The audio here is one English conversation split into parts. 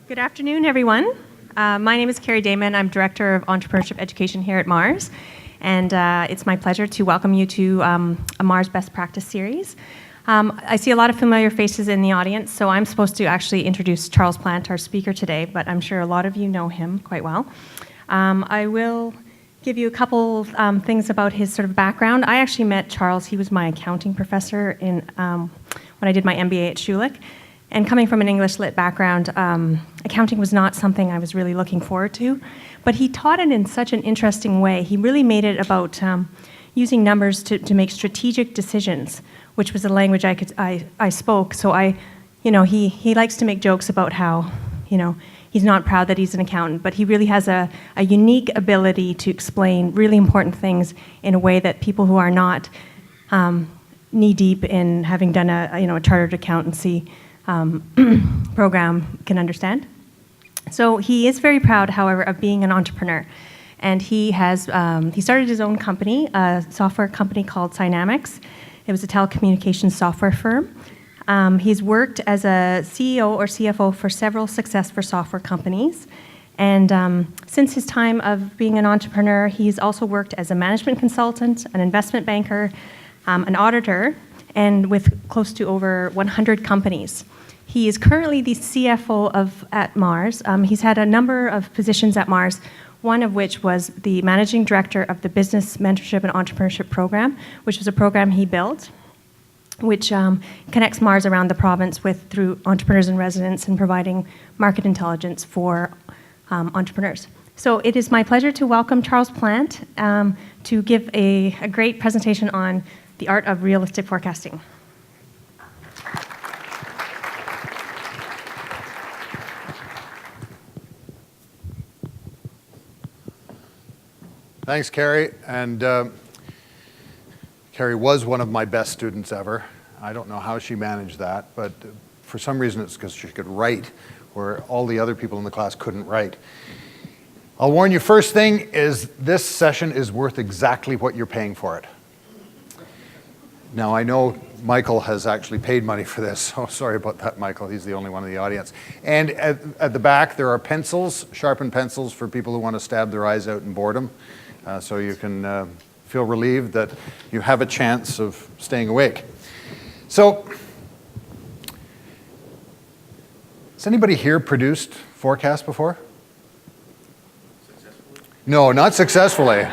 Good afternoon, everyone. My name is Carrie Damon. I'm Director of Entrepreneurship Education here at Mars. And it's my pleasure to welcome you to a Mars Best Practice series. I see a lot of familiar faces in the audience, so I'm supposed to actually introduce Charles Plant, our speaker today, but I'm sure a lot of you know him quite well. I will give you a couple things about his sort of background. I actually met Charles. He was my accounting professor when I did my MBA at Schulich. And coming from an English lit background, accounting was not something I was really looking forward to. But he taught it in such an interesting way. He really made it about using numbers to make strategic decisions, which was a language I spoke. So he likes to make jokes about how, he's not proud that he's an accountant, but he really has a unique ability to explain really important things in a way that people who are not knee-deep in having done a chartered accountancy program can understand. So he is very proud, however, of being an entrepreneur. And he started his own company, a software company called Synamics. It was a telecommunications software firm. He's worked as a CEO or CFO for several successful software companies. And since his time of being an entrepreneur, he's also worked as a management consultant, an investment banker, an auditor, and with close to over 100 companies. He is currently the CFO at Mars. He's had a number of positions at Mars, one of which was the managing director of the Business Mentorship and Entrepreneurship Program, which was a program he built, which connects Mars around the province through entrepreneurs and residents and providing market intelligence for entrepreneurs. So it is my pleasure to welcome Charles Plant to give a great presentation on the art of realistic forecasting. Thanks, Carrie. And Carrie was one of my best students ever. I don't know how she managed that, but for some reason it's because she could write where all the other people in the class couldn't write. I'll warn you, first thing is this session is worth exactly what you're paying for it. Now, I know Michael has actually paid money for this, so sorry about that, Michael. He's the only one in the audience. And at the back, there are pencils, sharpened pencils for people who want to stab their eyes out in boredom. So you can feel relieved that you have a chance of staying awake. So, has anybody here produced forecasts before? Successfully? No, not successfully.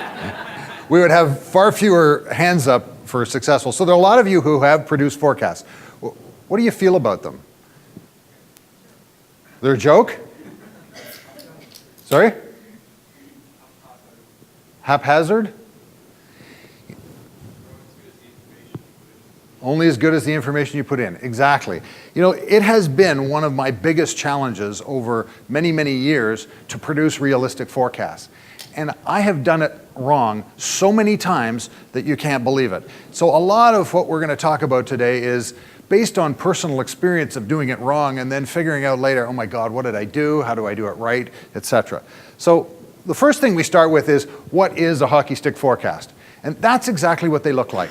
We would have far fewer hands up for successful. So there are a lot of you who have produced forecasts. What do you feel about them? They're a joke? Sorry? Haphazard? Only as good as the information you put in. Exactly. It has been one of my biggest challenges over many, many years to produce realistic forecasts. And I have done it wrong so many times that you can't believe it. So a lot of what we're going to talk about today is based on personal experience of doing it wrong and then figuring out later, oh my God, what did I do? How do I do it right? Etc. So the first thing we start with is, what is a hockey stick forecast? And that's exactly what they look like.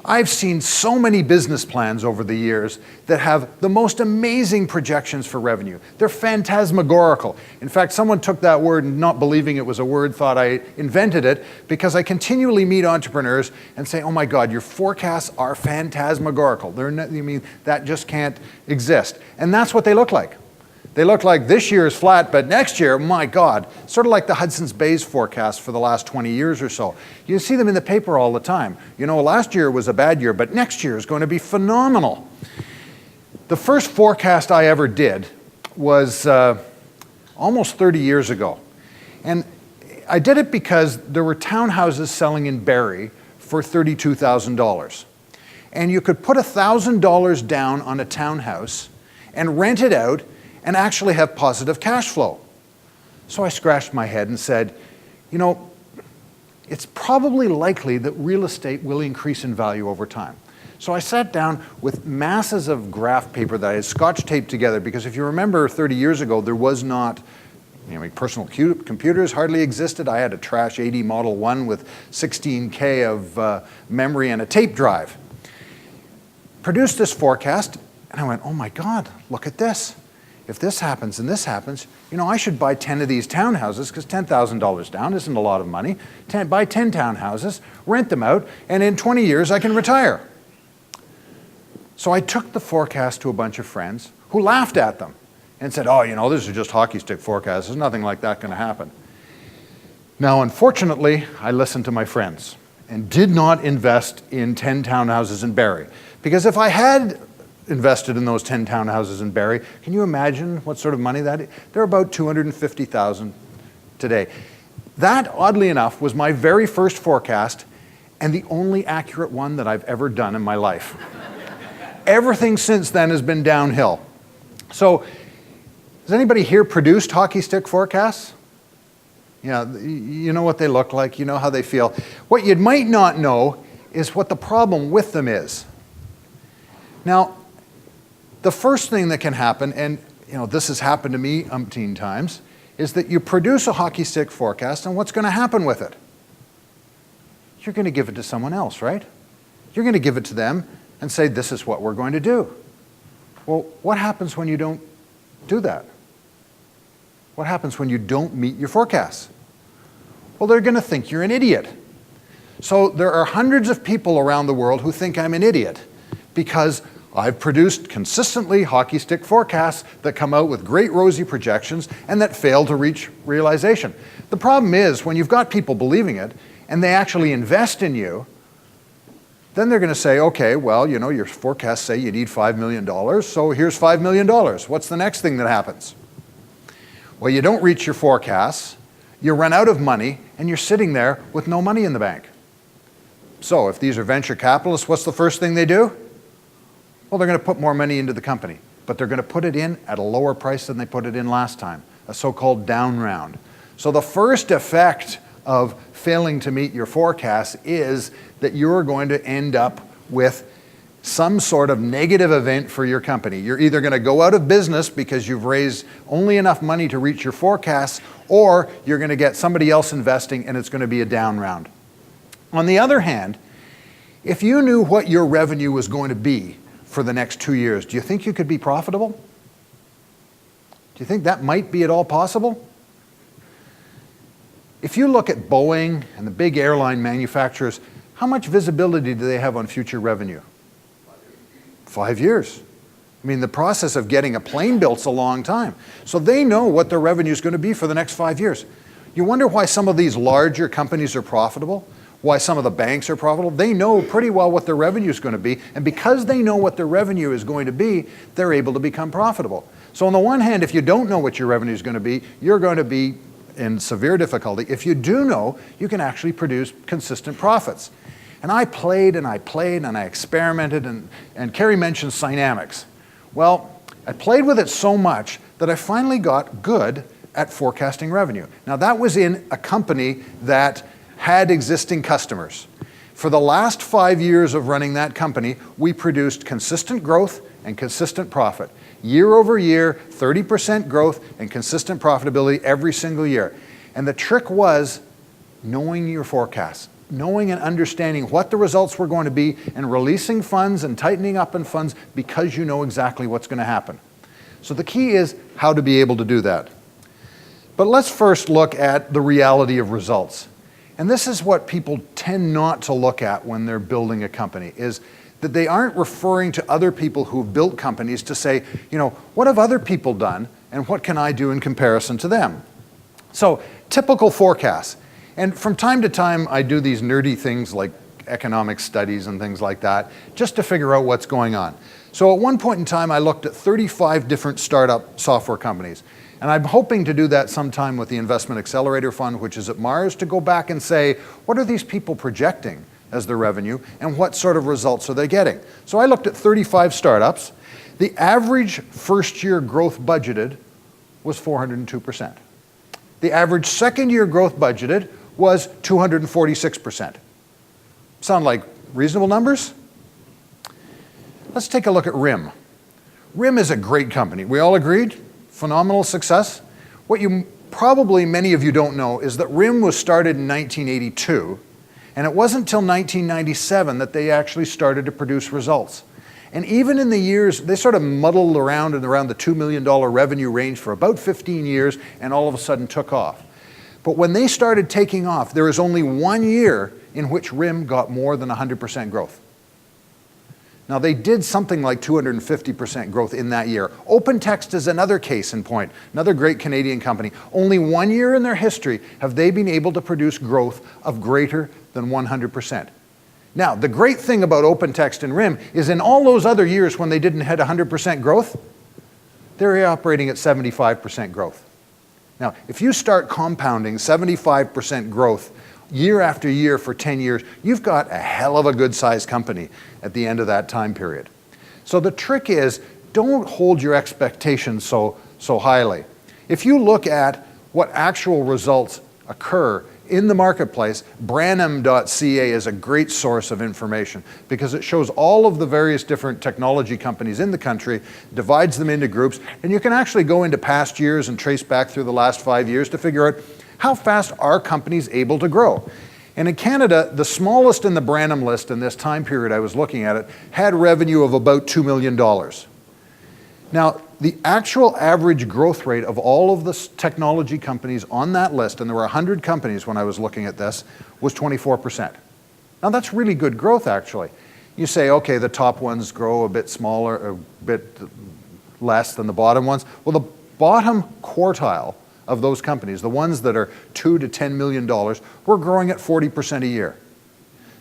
I've seen so many business plans over the years that have the most amazing projections for revenue. They're phantasmagorical. In fact, someone took that word and not believing it was a word, thought I invented it, because I continually meet entrepreneurs and say, oh my God, your forecasts are phantasmagorical. That just can't exist. And that's what they look like. They look like this year is flat, but next year, my God, sort of like the Hudson's Bay's forecast for the last 20 years or so. You see them in the paper all the time. Last year was a bad year, but next year is going to be phenomenal. The first forecast I ever did was almost 30 years ago. And I did it because there were townhouses selling in Barrie for $32,000. And you could put $1,000 down on a townhouse and rent it out and actually have positive cash flow. So I scratched my head and said, it's probably likely that real estate will increase in value over time. So I sat down with masses of graph paper that I had scotch taped together, because if you remember 30 years ago, there was not, personal computers hardly existed. I had a trash 80 Model 1 with 16K of memory and a tape drive. Produced this forecast, and I went, oh my God, look at this. if this happens and this happens, I should buy 10 of these townhouses because $10,000 down isn't a lot of money. Buy 10 townhouses, rent them out, and in 20 years I can retire. So I took the forecast to a bunch of friends who laughed at them and said, oh, this is just hockey stick forecasts. There's nothing like that going to happen. Now, unfortunately, I listened to my friends and did not invest in 10 townhouses in Barrie. Because if I had invested in those 10 townhouses in Barrie, can you imagine what sort of money that is? They're about $250,000 today. That, oddly enough, was my very first forecast and the only accurate one that I've ever done in my life. Everything since then has been downhill. So, has anybody here produced hockey stick forecasts? Yeah, you know what they look like, you know how they feel. What you might not know is what the problem with them is. Now, the first thing that can happen, and this has happened to me umpteen times, is that you produce a hockey stick forecast, and what's going to happen with it? You're going to give it to someone else, right? You're going to give it to them and say, this is what we're going to do. Well, what happens when you don't do that? What happens when you don't meet your forecasts? Well, they're going to think you're an idiot. So there are hundreds of people around the world who think I'm an idiot because I've produced consistently hockey stick forecasts that come out with great rosy projections and that fail to reach realization. The problem is when you've got people believing it and they actually invest in you, then they're going to say, okay, well, your forecasts say you need $5 million, so here's $5 million. What's the next thing that happens? Well, you don't reach your forecasts, you run out of money, and you're sitting there with no money in the bank. So if these are venture capitalists, what's the first thing they do? Well, they're going to put more money into the company, but they're going to put it in at a lower price than they put it in last time, a so-called down round. So the first effect of failing to meet your forecast is that you're going to end up with some sort of negative event for your company. You're either going to go out of business because you've raised only enough money to reach your forecasts, or you're going to get somebody else investing and it's going to be a down round. On the other hand, if you knew what your revenue was going to be for the next 2 years, do you think you could be profitable? Do you think that might be at all possible? If you look at Boeing and the big airline manufacturers, how much visibility do they have on future revenue? 5 years. I mean, the process of getting a plane built's a long time. So they know what their revenue is going to be for the next 5 years. You wonder why some of these larger companies are profitable? Why some of the banks are profitable? They know pretty well what their revenue is going to be, and because they know what their revenue is going to be, they're able to become profitable. So on the one hand, if you don't know what your revenue is going to be, you're going to be in severe difficulty. If you do know, you can actually produce consistent profits. And I played and I experimented, and Carrie mentioned Synamics. Well, I played with it so much that I finally got good at forecasting revenue. Now that was in a company that had existing customers. For the last 5 years of running that company, we produced consistent growth and consistent profit. Year over year, 30% growth and consistent profitability every single year. And the trick was knowing your forecasts, knowing and understanding what the results were going to be and releasing funds and tightening up in funds because you know exactly what's going to happen. So the key is how to be able to do that. But let's first look at the reality of results. And this is what people tend not to look at when they're building a company, is that they aren't referring to other people who've built companies to say, what have other people done and what can I do in comparison to them? So typical forecasts. And from time to time, I do these nerdy things like economic studies and things like that, just to figure out what's going on. So at one point in time, I looked at 35 different startup software companies. And I'm hoping to do that sometime with the Investment Accelerator Fund, which is at Mars, to go back and say, what are these people projecting as their revenue and what sort of results are they getting? So I looked at 35 startups. The average first year growth budgeted was 402%. The average second year growth budgeted was 246%. Sound like reasonable numbers? Let's take a look at RIM. RIM is a great company. We all agreed? Phenomenal success. What many of you don't know is that RIM was started in 1982, and it wasn't until 1997 that they actually started to produce results. And even in the years, they sort of muddled around and around the $2 million revenue range for about 15 years and all of a sudden took off. But when they started taking off, there was only 1 year in which RIM got more than 100% growth. Now, they did something like 250% growth in that year. OpenText is another case in point, another great Canadian company. Only 1 year in their history have they been able to produce growth of greater than 100%. Now, the great thing about OpenText and RIM is in all those other years when they didn't hit 100% growth, they're operating at 75% growth. Now, if you start compounding 75% growth year after year for 10 years, you've got a hell of a good-sized company at the end of that time period. So the trick is, don't hold your expectations so highly. If you look at what actual results occur in the marketplace, branham.ca is a great source of information because it shows all of the various different technology companies in the country, divides them into groups, and you can actually go into past years and trace back through the last 5 years to figure out how fast are companies able to grow. And in Canada, the smallest in the Branham list in this time period I was looking at it had revenue of about $2 million. Now, the actual average growth rate of all of the technology companies on that list, and there were 100 companies when I was looking at this, was 24%. Now, that's really good growth, actually. You say, okay, the top ones grow a bit smaller, a bit less than the bottom ones. Well, the bottom quartile of those companies, the ones that are $2 to $10 million, were growing at 40% a year.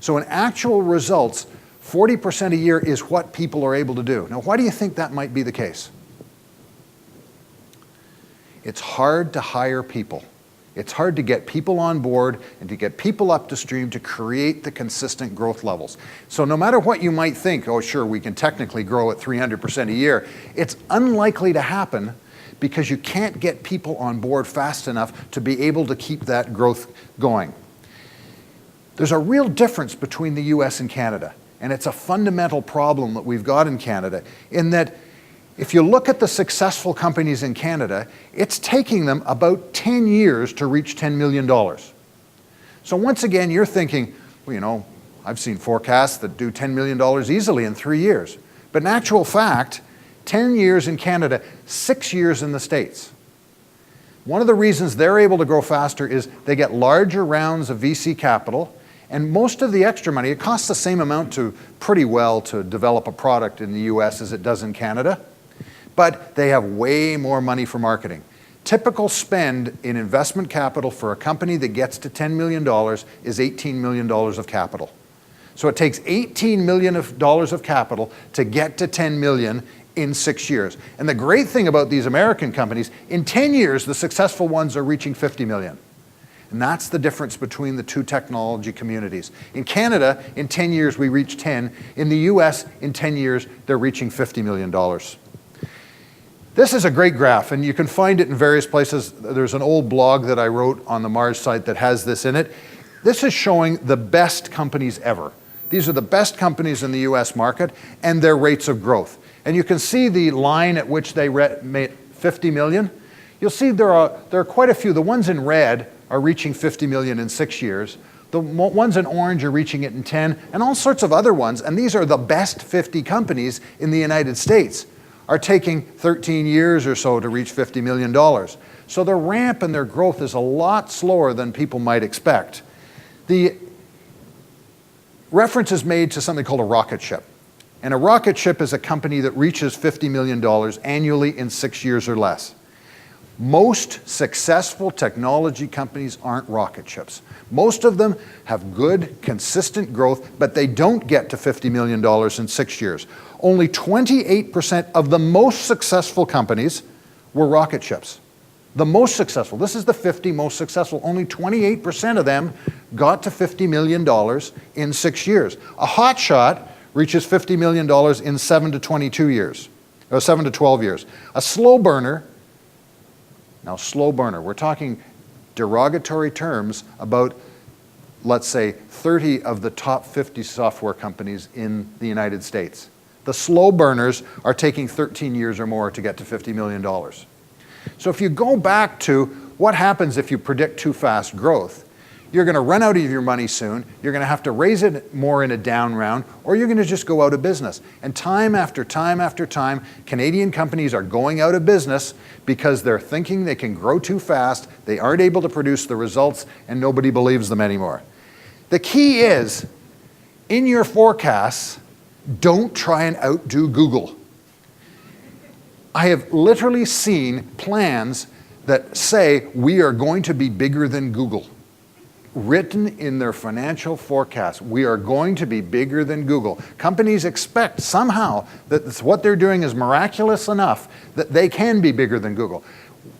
So in actual results, 40% a year is what people are able to do. Now, why do you think that might be the case? It's hard to hire people. It's hard to get people on board and to get people up to stream to create the consistent growth levels. So no matter what you might think, oh sure, we can technically grow at 300% a year, it's unlikely to happen because you can't get people on board fast enough to be able to keep that growth going. There's a real difference between the US and Canada, and it's a fundamental problem that we've got in Canada, in that if you look at the successful companies in Canada, it's taking them about 10 years to reach $10 million. So once again, you're thinking, well, you know, I've seen forecasts that do $10 million easily in 3 years. But in actual fact, 10 years in Canada, 6 years in the States. One of the reasons they're able to grow faster is they get larger rounds of VC capital, and most of the extra money, it costs the same amount to pretty well to develop a product in the US as it does in Canada, but they have way more money for marketing. Typical spend in investment capital for a company that gets to $10 million is $18 million of capital. So it takes $18 million of capital to get to $10 million in 6 years. And the great thing about these American companies, in 10 years, the successful ones are reaching 50 million. And that's the difference between the two technology communities. In Canada, in 10 years, we reach 10. In the US, in 10 years, they're reaching $50 million. This is a great graph, and you can find it in various places. There's an old blog that I wrote on the Mars site that has this in it. This is showing the best companies ever. These are the best companies in the US market and their rates of growth. And you can see the line at which they made 50 million. You'll see there are quite a few. The ones in red are reaching 50 million in 6 years. The ones in orange are reaching it in 10, and all sorts of other ones. And these are the best 50 companies in the United States, are taking 13 years or so to reach $50 million. So their ramp and their growth is a lot slower than people might expect. The reference is made to something called a rocket ship. And a rocket ship is a company that reaches $50 million annually in 6 years or less. Most successful technology companies aren't rocket ships. Most of them have good, consistent growth, but they don't get to $50 million in 6 years. Only 28% of the most successful companies were rocket ships. The most successful, this is the 50 most successful, only 28% of them got to $50 million in 6 years. A hot shot reaches $50 million in 7 to 12 years. A slow burner, now slow burner, we're talking derogatory terms about, let's say, 30 of the top 50 software companies in the United States. The slow burners are taking 13 years or more to get to $50 million. So if you go back to what happens if you predict too fast growth, you're going to run out of your money soon, you're going to have to raise it more in a down round, or you're going to just go out of business. And time after time after time, Canadian companies are going out of business because they're thinking they can grow too fast, they aren't able to produce the results, and nobody believes them anymore. The key is, in your forecasts, don't try and outdo Google. I have literally seen plans that say we are going to be bigger than Google. Written in their financial forecast, we are going to be bigger than Google. Companies expect somehow that what they're doing is miraculous enough that they can be bigger than Google.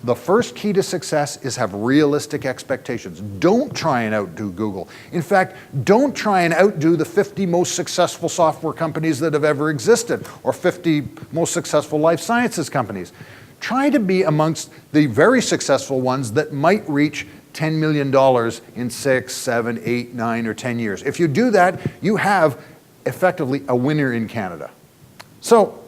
The first key to success is have realistic expectations. Don't try and outdo Google. In fact, don't try and outdo the 50 most successful software companies that have ever existed, or 50 most successful life sciences companies. Try to be amongst the very successful ones that might reach $10 million in 6, 7, 8, 9, or 10 years. If you do that, you have effectively a winner in Canada. So,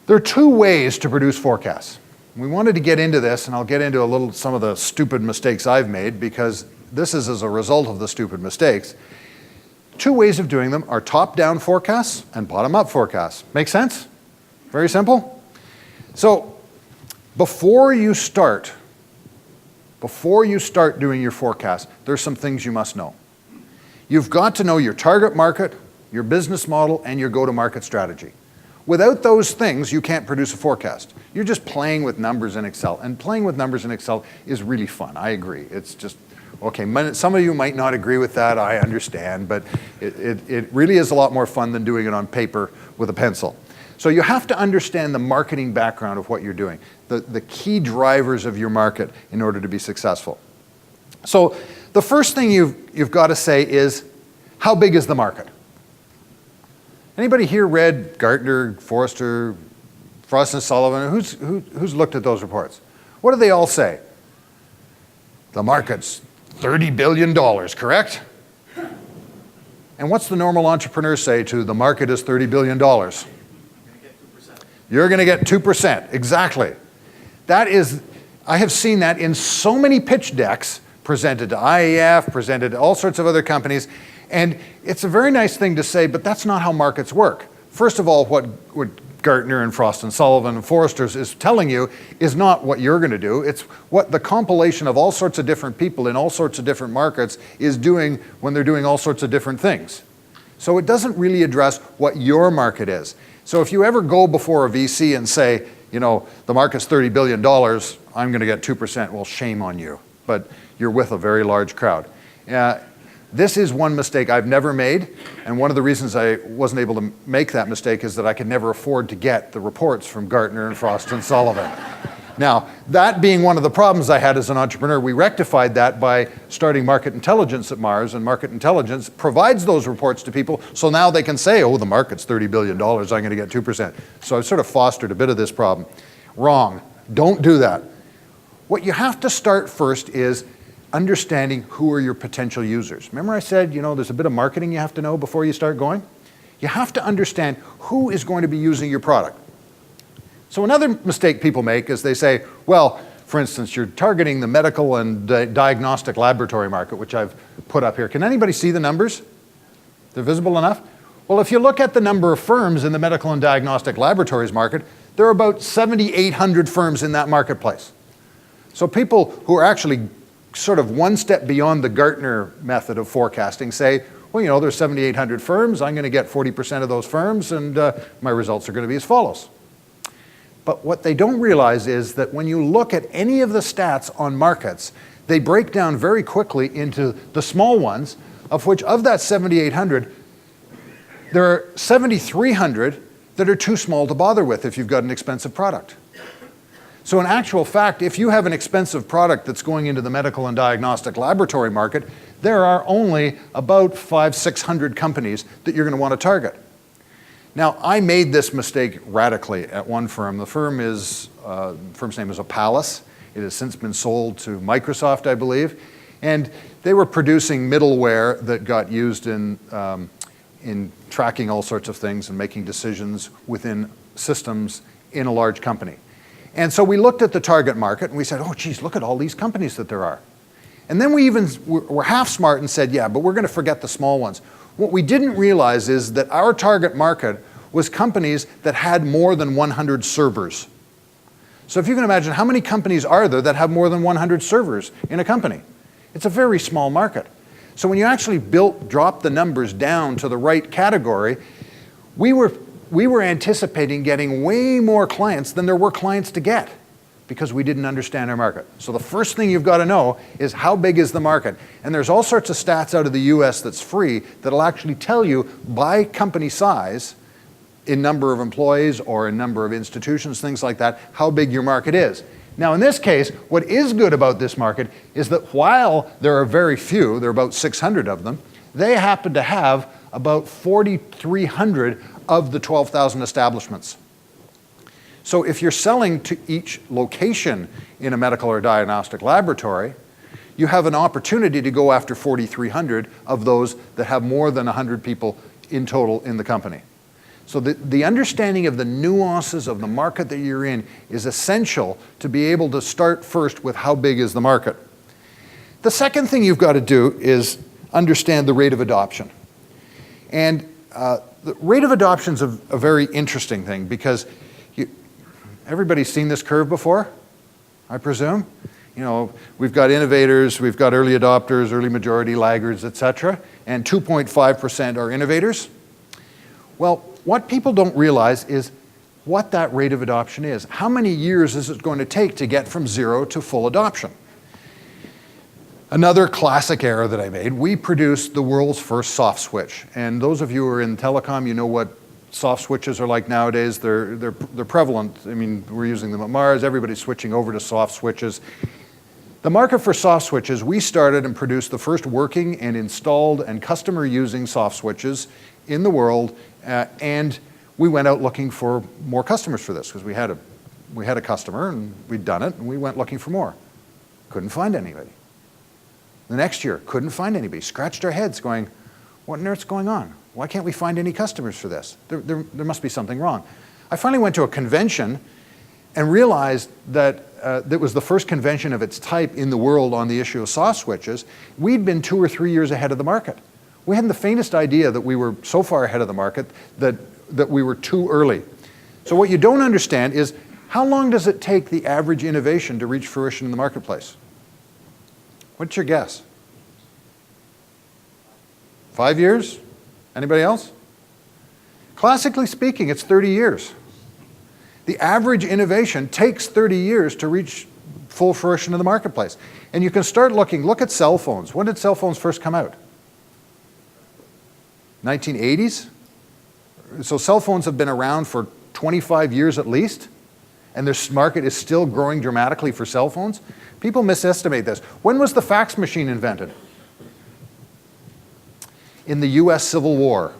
there are two ways to produce forecasts. We wanted to get into this, and I'll get into some of the stupid mistakes I've made, because this is as a result of the stupid mistakes. Two ways of doing them are top-down forecasts and bottom-up forecasts. Make sense? Very simple. So, before you start doing your forecast, there's some things you must know. You've got to know your target market, your business model, and your go-to-market strategy. Without those things, you can't produce a forecast. You're just playing with numbers in Excel, and playing with numbers in Excel is really fun. I agree. It's just, okay, some of you might not agree with that, I understand, but it really is a lot more fun than doing it on paper with a pencil. So you have to understand the marketing background of what you're doing, the key drivers of your market in order to be successful. So the first thing you've got to say is, how big is the market? Anybody here read Gartner, Forrester, Frost & Sullivan? Who's looked at those reports? What do they all say? The market's $30 billion, correct? And what's the normal entrepreneur say to the market is $30 billion? You're going to get 2%, exactly. I have seen that in so many pitch decks presented to IAF, presented to all sorts of other companies, and it's a very nice thing to say, but that's not how markets work. First of all, what Gartner and Frost & Sullivan and Forrester is telling you is not what you're going to do. It's what the compilation of all sorts of different people in all sorts of different markets is doing when they're doing all sorts of different things. So it doesn't really address what your market is. So if you ever go before a VC and say, the market's $30 billion, I'm going to get 2%, well, shame on you. But you're with a very large crowd. This is one mistake I've never made, and one of the reasons I wasn't able to make that mistake is that I could never afford to get the reports from Gartner and Frost & Sullivan. Now, that being one of the problems I had as an entrepreneur, we rectified that by starting market intelligence at Mars, and market intelligence provides those reports to people, so now they can say, the market's $30 billion, I'm going to get 2%. So I've sort of fostered a bit of this problem. Wrong. Don't do that. What you have to start first is understanding who are your potential users. Remember I said, there's a bit of marketing you have to know before you start going? You have to understand who is going to be using your product. So another mistake people make is they say, well, for instance, you're targeting the medical and diagnostic laboratory market, which I've put up here. Can anybody see the numbers? They're visible enough? Well, if you look at the number of firms in the medical and diagnostic laboratories market, there are about 7,800 firms in that marketplace. So people who are actually sort of one step beyond the Gartner method of forecasting say, well, there's 7,800 firms, I'm going to get 40% of those firms, and my results are going to be as follows. But what they don't realize is that when you look at any of the stats on markets, they break down very quickly into the small ones, of which of that 7,800, there are 7,300 that are too small to bother with if you've got an expensive product. So in actual fact, if you have an expensive product that's going into the medical and diagnostic laboratory market, there are only about 500-600 companies that you're going to want to target. Now, I made this mistake radically at one firm. The firm's name is Opalis. It has since been sold to Microsoft, I believe. And they were producing middleware that got used in tracking all sorts of things and making decisions within systems in a large company. And so we looked at the target market and we said, oh, geez, look at all these companies that there are. And then we even were half smart and said, yeah, but we're going to forget the small ones. What we didn't realize is that our target market was companies that had more than 100 servers. So if you can imagine, how many companies are there that have more than 100 servers in a company? It's a very small market. So when you actually dropped the numbers down to the right category, we were anticipating getting way more clients than there were clients to get, because we didn't understand our market. So the first thing you've got to know is how big is the market. And there's all sorts of stats out of the US that's free that'll actually tell you by company size, in number of employees or in number of institutions, things like that, how big your market is. Now in this case, what is good about this market is that while there are very few, there are about 600 of them, they happen to have about 4,300 of the 12,000 establishments. So if you're selling to each location in a medical or diagnostic laboratory, you have an opportunity to go after 4,300 of those that have more than 100 people in total in the company. So the understanding of the nuances of the market that you're in is essential to be able to start first with how big is the market. The second thing you've got to do is understand the rate of adoption. And the rate of adoption is a very interesting thing, because everybody's seen this curve before, I presume. You know, we've got innovators, we've got early adopters, early majority, laggards, etc. And 2.5% are innovators. Well, what people don't realize is what that rate of adoption is. How many years is it going to take to get from 0 to full adoption? Another classic error that I made, we produced the world's first soft switch. And those of you who are in telecom, you know what soft switches are like nowadays. They're prevalent. I mean, we're using them at Mars. Everybody's switching over to soft switches. The market for soft switches, we started and produced the first working and installed and customer using soft switches in the world, and we went out looking for more customers for this, because we had a customer and we'd done it, and we went looking for more. Couldn't find anybody. The next year, couldn't find anybody. Scratched our heads going, what on earth's going on? Why can't we find any customers for this? There must be something wrong. I finally went to a convention and realized that that was the first convention of its type in the world on the issue of soft switches. We'd been 2 or 3 years ahead of the market. We hadn't the faintest idea that we were so far ahead of the market that we were too early. So what you don't understand is, how long does it take the average innovation to reach fruition in the marketplace? What's your guess? 5 years? Anybody else? Classically speaking, it's 30 years. The average innovation takes 30 years to reach full fruition in the marketplace. And you can start look at cell phones. When did cell phones first come out? 1980s? So cell phones have been around for 25 years at least, and this market is still growing dramatically for cell phones. People misestimate this. When was the fax machine invented? In the US Civil War.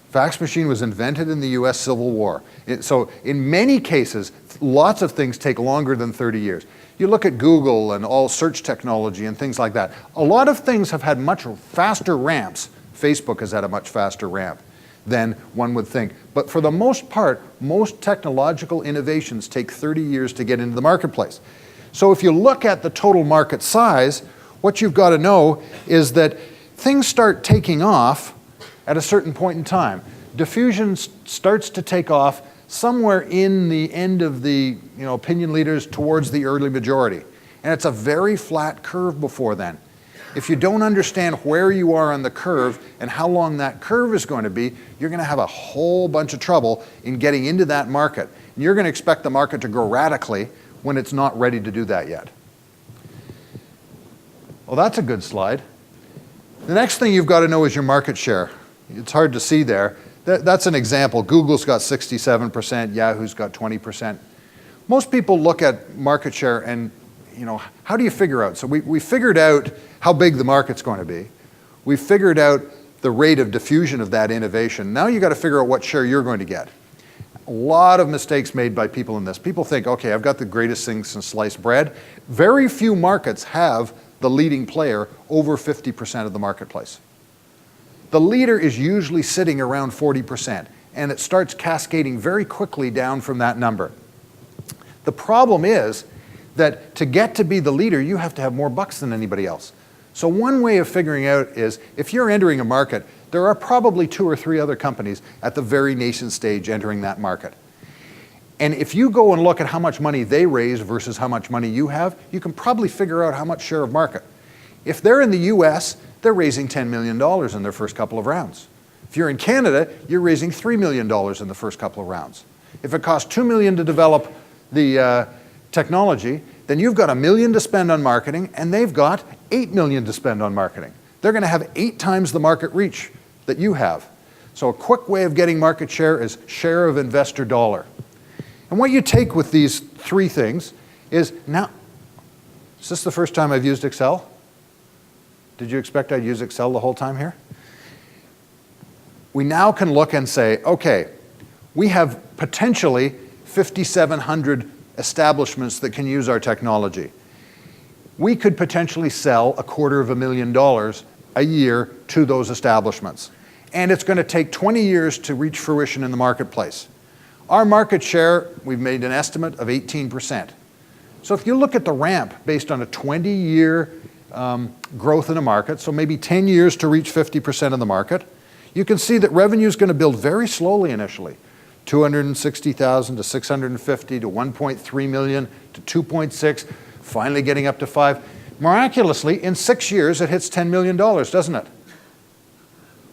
Fax machine was invented in the US Civil War. So in many cases, lots of things take longer than 30 years. You look at Google and all search technology and things like that. A lot of things have had much faster ramps. Facebook has had a much faster ramp than one would think. But for the most part, most technological innovations take 30 years to get into the marketplace. So if you look at the total market size, what you've got to know is that things start taking off at a certain point in time. Diffusion starts to take off somewhere in the end of the opinion leaders towards the early majority. And it's a very flat curve before then. If you don't understand where you are on the curve and how long that curve is going to be, you're going to have a whole bunch of trouble in getting into that market. And you're going to expect the market to grow radically when it's not ready to do that yet. Well, that's a good slide. The next thing you've got to know is your market share. It's hard to see there. That's an example. Google's got 67%, Yahoo's got 20%. Most people look at market share and, how do you figure out? So we figured out how big the market's going to be. We figured out the rate of diffusion of that innovation. Now you got to figure out what share you're going to get. A lot of mistakes made by people in this. People think, okay, I've got the greatest thing since sliced bread. Very few markets have the leading player over 50% of the marketplace. The leader is usually sitting around 40%, and it starts cascading very quickly down from that number. The problem is that to get to be the leader, you have to have more bucks than anybody else. So one way of figuring out is, if you're entering a market, there are probably 2 or 3 other companies at the very nascent stage entering that market. And if you go and look at how much money they raise versus how much money you have, you can probably figure out how much share of market. If they're in the US, they're raising $10 million in their first couple of rounds. If you're in Canada, you're raising $3 million in the first couple of rounds. If it costs $2 million to develop the technology, then you've got $1 million to spend on marketing, and they've got $8 million to spend on marketing. They're going to have 8 times the market reach that you have. So a quick way of getting market share is share of investor dollar. And what you take with these 3 things is, now, is this the first time I've used Excel? Did you expect I'd use Excel the whole time here? We now can look and say, okay, we have potentially 5,700 establishments that can use our technology. We could potentially sell $250,000 a year to those establishments. And it's going to take 20 years to reach fruition in the marketplace. Our market share, we've made an estimate of 18%. So if you look at the ramp based on a 20-year growth in a market, so maybe 10 years to reach 50% of the market, you can see that revenue is going to build very slowly initially. 260,000 to 650 to 1.3 million to 2.6, finally getting up to 5. Miraculously, in 6 years, it hits $10 million, doesn't it?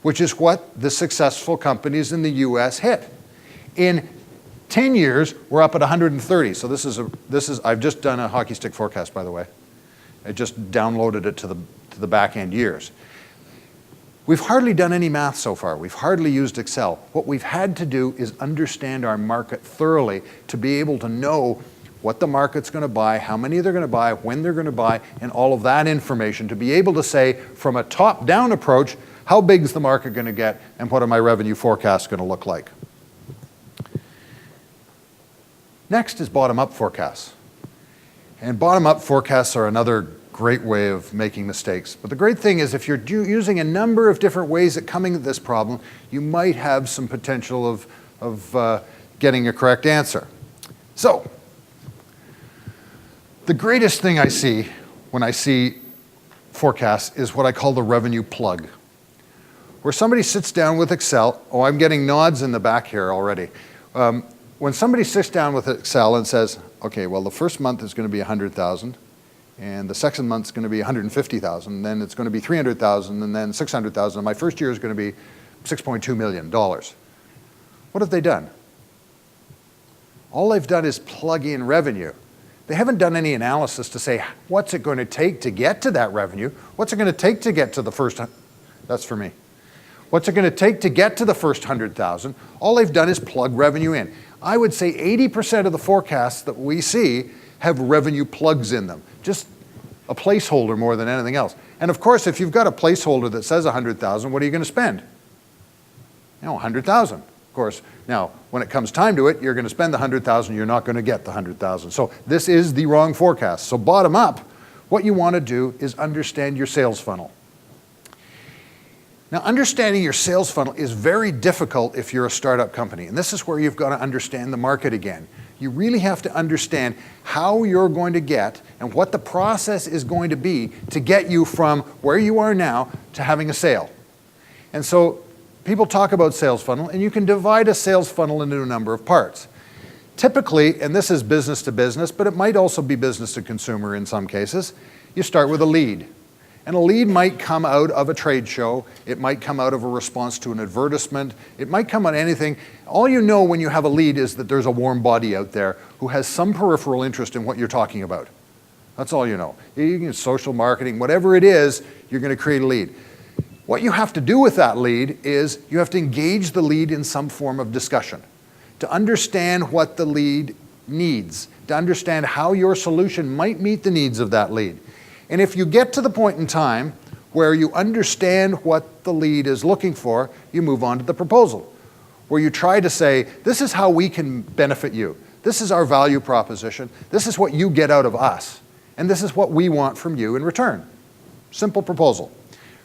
Which is what the successful companies in the US hit. In 10 years, we're up at 130. So this is I've just done a hockey stick forecast, by the way. I just downloaded it to the back end years. We've hardly done any math so far. We've hardly used Excel. What we've had to do is understand our market thoroughly to be able to know what the market's going to buy, how many they're going to buy, when they're going to buy, and all of that information to be able to say, from a top-down approach, how big is the market going to get, and what are my revenue forecasts going to look like? Next is bottom-up forecasts. And bottom-up forecasts are another great way of making mistakes. But the great thing is, if you're using a number of different ways at coming at this problem, you might have some potential of getting a correct answer. So, the greatest thing I see when I see forecasts is what I call the revenue plug, where somebody sits down with Excel. Oh, I'm getting nods in the back here already. When somebody sits down with Excel and says, okay, well, the first month is going to be 100,000, and the second month is going to be 150,000, and then it's going to be 300,000, and then 600,000, and my first year is going to be $6.2 million. What have they done? All they've done is plug in revenue. They haven't done any analysis to say, what's it going to take to get to that revenue? What's it going to take to get to the first, that's for me. What's it going to take to get to the first 100,000? All they've done is plug revenue in. I would say 80% of the forecasts that we see have revenue plugs in them, just a placeholder more than anything else. And of course, if you've got a placeholder that says 100,000, what are you going to spend? 100,000. Of course, now, when it comes time to it, you're going to spend the 100,000, you're not going to get the 100,000. So this is the wrong forecast. So bottom up, what you want to do is understand your sales funnel. Now, understanding your sales funnel is very difficult if you're a startup company. And this is where you've got to understand the market again. You really have to understand how you're going to get and what the process is going to be to get you from where you are now to having a sale. And so people talk about sales funnel, and you can divide a sales funnel into a number of parts. Typically, and this is business to business, but it might also be business to consumer in some cases, you start with a lead. And a lead might come out of a trade show, it might come out of a response to an advertisement, it might come out of anything. All you know when you have a lead is that there's a warm body out there who has some peripheral interest in what you're talking about. That's all you know. You can social marketing, whatever it is, you're going to create a lead. What you have to do with that lead is you have to engage the lead in some form of discussion to understand what the lead needs, to understand how your solution might meet the needs of that lead. And if you get to the point in time where you understand what the lead is looking for, you move on to the proposal, where you try to say, this is how we can benefit you. This is our value proposition. This is what you get out of us. And this is what we want from you in return. Simple proposal.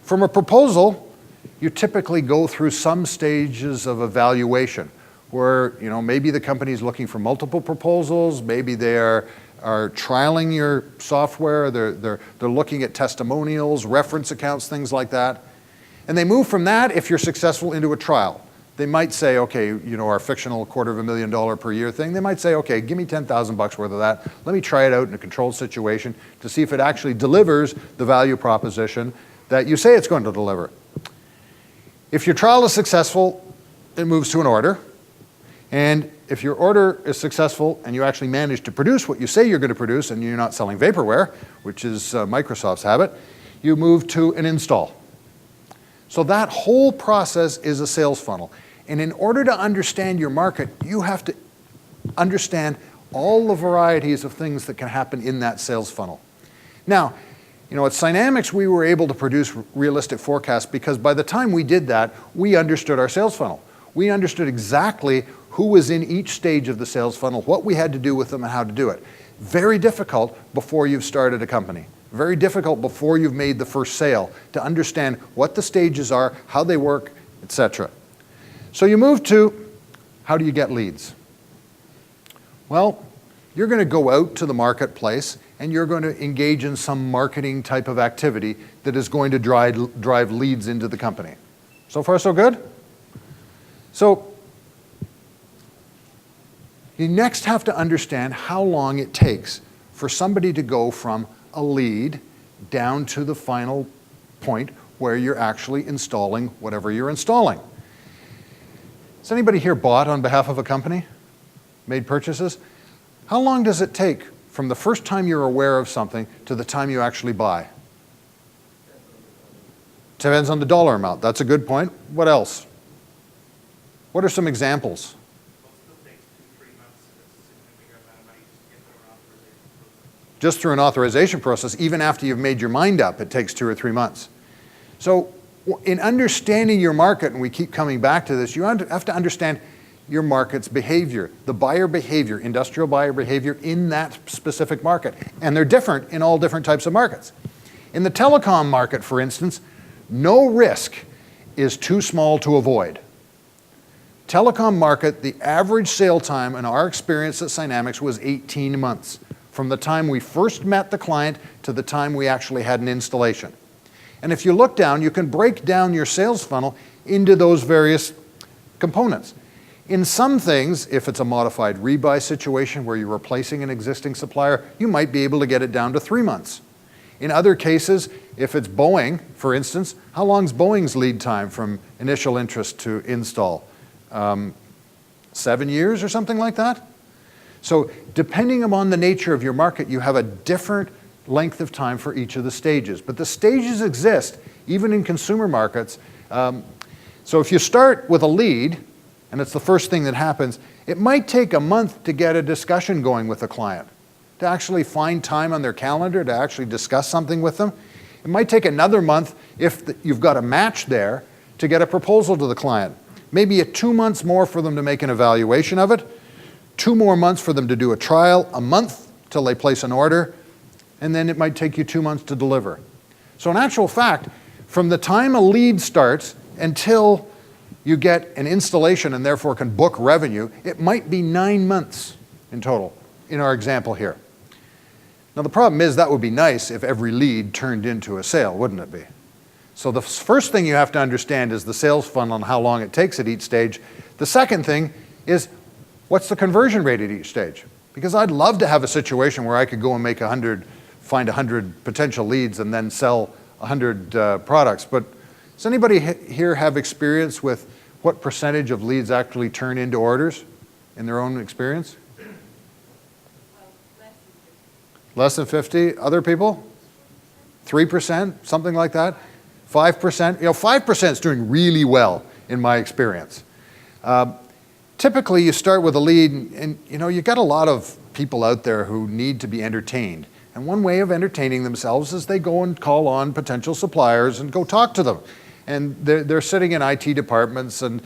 From a proposal, you typically go through some stages of evaluation where maybe the company is looking for multiple proposals, maybe they're are trialing your software, they're looking at testimonials, reference accounts, things like that. And they move from that, if you're successful, into a trial. They might say, okay, you know, our fictional $250,000 per year thing, they might say, okay, give me 10,000 bucks worth of that. Let me try it out in a controlled situation to see if it actually delivers the value proposition that you say it's going to deliver. If your trial is successful, it moves to an order. And if your order is successful and you actually manage to produce what you say you're going to produce and you're not selling vaporware, which is Microsoft's habit, you move to an install. So that whole process is a sales funnel. And in order to understand your market, you have to understand all the varieties of things that can happen in that sales funnel. Now, you know, at Synamics, we were able to produce realistic forecasts because by the time we did that, we understood our sales funnel. We understood exactly who was in each stage of the sales funnel, what we had to do with them, and how to do it. Very difficult before you've started a company. Very difficult before you've made the first sale to understand what the stages are, how they work, etc. So you move to, how do you get leads? Well, you're going to go out to the marketplace and you're going to engage in some marketing type of activity that is going to drive leads into the company. So far, so good? So you next have to understand how long it takes for somebody to go from a lead down to the final point where you're actually installing whatever you're installing. Has anybody here bought on behalf of a company? Made purchases? How long does it take from the first time you're aware of something to the time you actually buy? Depends on the dollar amount. That's a good point. What else? What are some examples? Just through an authorization process, even after you've made your mind up, it takes 2 or 3 months. So in understanding your market, and we keep coming back to this, you have to understand your market's behavior, the buyer behavior, industrial buyer behavior in that specific market. And they're different in all different types of markets. In the telecom market, for instance, no risk is too small to avoid. Telecom market, the average sale time in our experience at Synamics was 18 months. From the time we first met the client to the time we actually had an installation. And if you look down, you can break down your sales funnel into those various components. In some things, if it's a modified rebuy situation where you're replacing an existing supplier, you might be able to get it down to 3 months. In other cases, if it's Boeing, for instance, how long is Boeing's lead time from initial interest to install? 7 years or something like that? So depending upon the nature of your market, you have a different length of time for each of the stages. But the stages exist even in consumer markets. So if you start with a lead, and it's the first thing that happens, it might take a month to get a discussion going with the client, to actually find time on their calendar to actually discuss something with them. It might take another month if you've got a match there to get a proposal to the client. Maybe 2 months more for them to make an evaluation of it, 2 more months for them to do a trial, a month till they place an order, and then it might take you 2 months to deliver. So in actual fact, from the time a lead starts until you get an installation and therefore can book revenue, it might be 9 months in total in our example here. Now the problem is that would be nice if every lead turned into a sale, wouldn't it be? So the first thing you have to understand is the sales funnel and how long it takes at each stage. The second thing is what's the conversion rate at each stage? Because I'd love to have a situation where I could go and make find 100 potential leads and then sell 100 products. But does anybody here have experience with what percentage of leads actually turn into orders in their own experience? Less than 50. Other people? 3%, something like that? 5%? 5% is doing really well in my experience. Typically, you start with a lead, and you got a lot of people out there who need to be entertained. And one way of entertaining themselves is they go and call on potential suppliers and go talk to them. And they're sitting in IT departments, and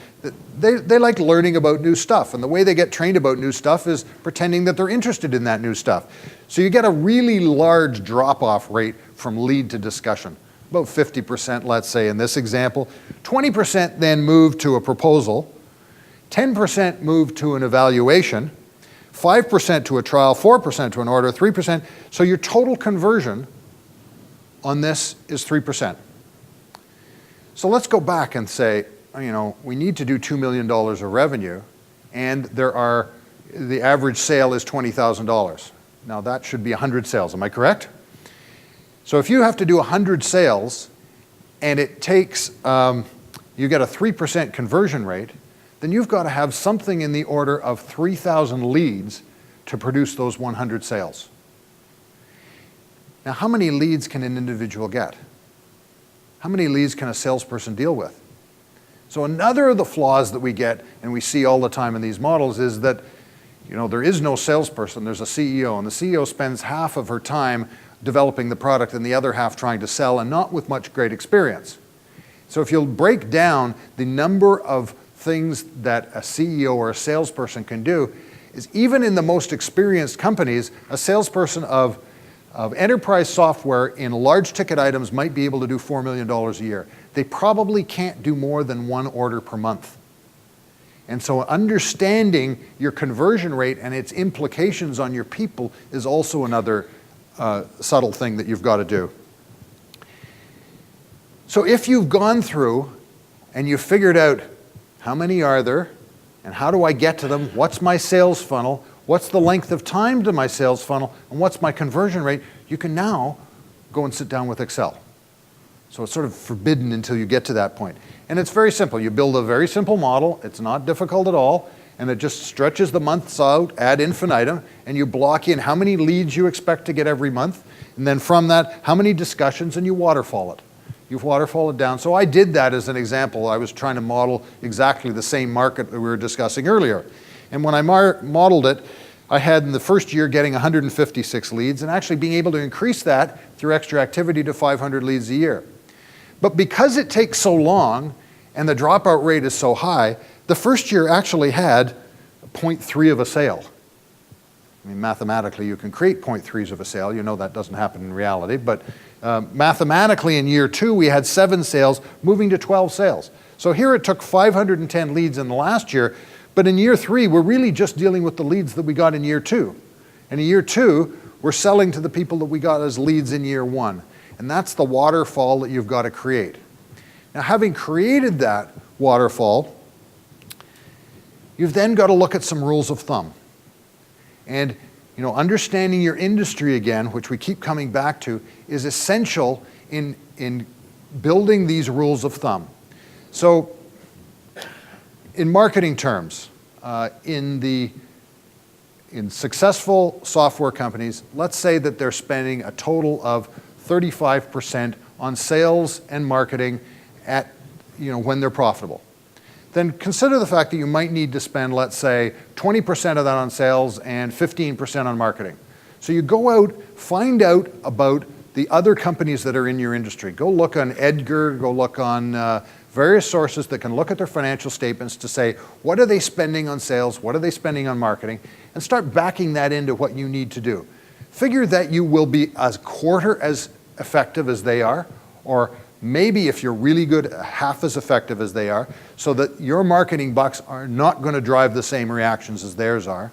they like learning about new stuff. And the way they get trained about new stuff is pretending that they're interested in that new stuff. So you get a really large drop-off rate from lead to discussion, about 50%, let's say, in this example. 20% then move to a proposal. 10% move to an evaluation. 5% to a trial, 4% to an order, 3%. So your total conversion on this is 3%. So let's go back and say, we need to do $2 million of revenue, and the average sale is $20,000. Now that should be 100 sales, am I correct? So if you have to do 100 sales, and it takes, you get a 3% conversion rate, then you've got to have something in the order of 3,000 leads to produce those 100 sales. Now, how many leads can an individual get? How many leads can a salesperson deal with? So another of the flaws that we get, and we see all the time in these models, is that there is no salesperson, there's a CEO, and the CEO spends half of her time developing the product and the other half trying to sell, and not with much great experience. So if you'll break down the number of things that a CEO or a salesperson can do, is even in the most experienced companies, a salesperson of enterprise software in large ticket items might be able to do $4 million a year. They probably can't do more than one order per month. And so understanding your conversion rate and its implications on your people is also another subtle thing that you've got to do. So if you've gone through and you've figured out how many are there and how do I get to them, what's my sales funnel, what's the length of time to my sales funnel, and what's my conversion rate, you can now go and sit down with Excel. So it's sort of forbidden until you get to that point. And it's very simple. You build a very simple model. It's not difficult at all. And it just stretches the months out ad infinitum. And you block in how many leads you expect to get every month. And then from that, how many discussions, and you waterfall it. You've waterfall it down. So I did that as an example. I was trying to model exactly the same market that we were discussing earlier. And when I modeled it, I had in the first year getting 156 leads and actually being able to increase that through extra activity to 500 leads a year. But because it takes so long and the dropout rate is so high, the first year actually had 0.3 of a sale. I mean, mathematically, you can create 0.3s of a sale. You know that doesn't happen in reality. But mathematically, in year 2, we had 7 sales, moving to 12 sales. So here it took 510 leads in the last year. But in year 3, we're really just dealing with the leads that we got in year 2. And in year 2, we're selling to the people that we got as leads in year 1. And that's the waterfall that you've got to create. Now, having created that waterfall, you've then got to look at some rules of thumb. And understanding your industry again, which we keep coming back to, is essential in building these rules of thumb. So, in marketing terms, in successful software companies, let's say that they're spending a total of 35% on sales and marketing at, when they're profitable. Then consider the fact that you might need to spend, let's say, 20% of that on sales and 15% on marketing. So you go out, find out about the other companies that are in your industry. Go look on Edgar, go look on various sources that can look at their financial statements to say, what are they spending on sales, what are they spending on marketing, and start backing that into what you need to do. Figure that you will be a quarter as effective as they are, or maybe if you're really good, half as effective as they are, so that your marketing bucks are not going to drive the same reactions as theirs are.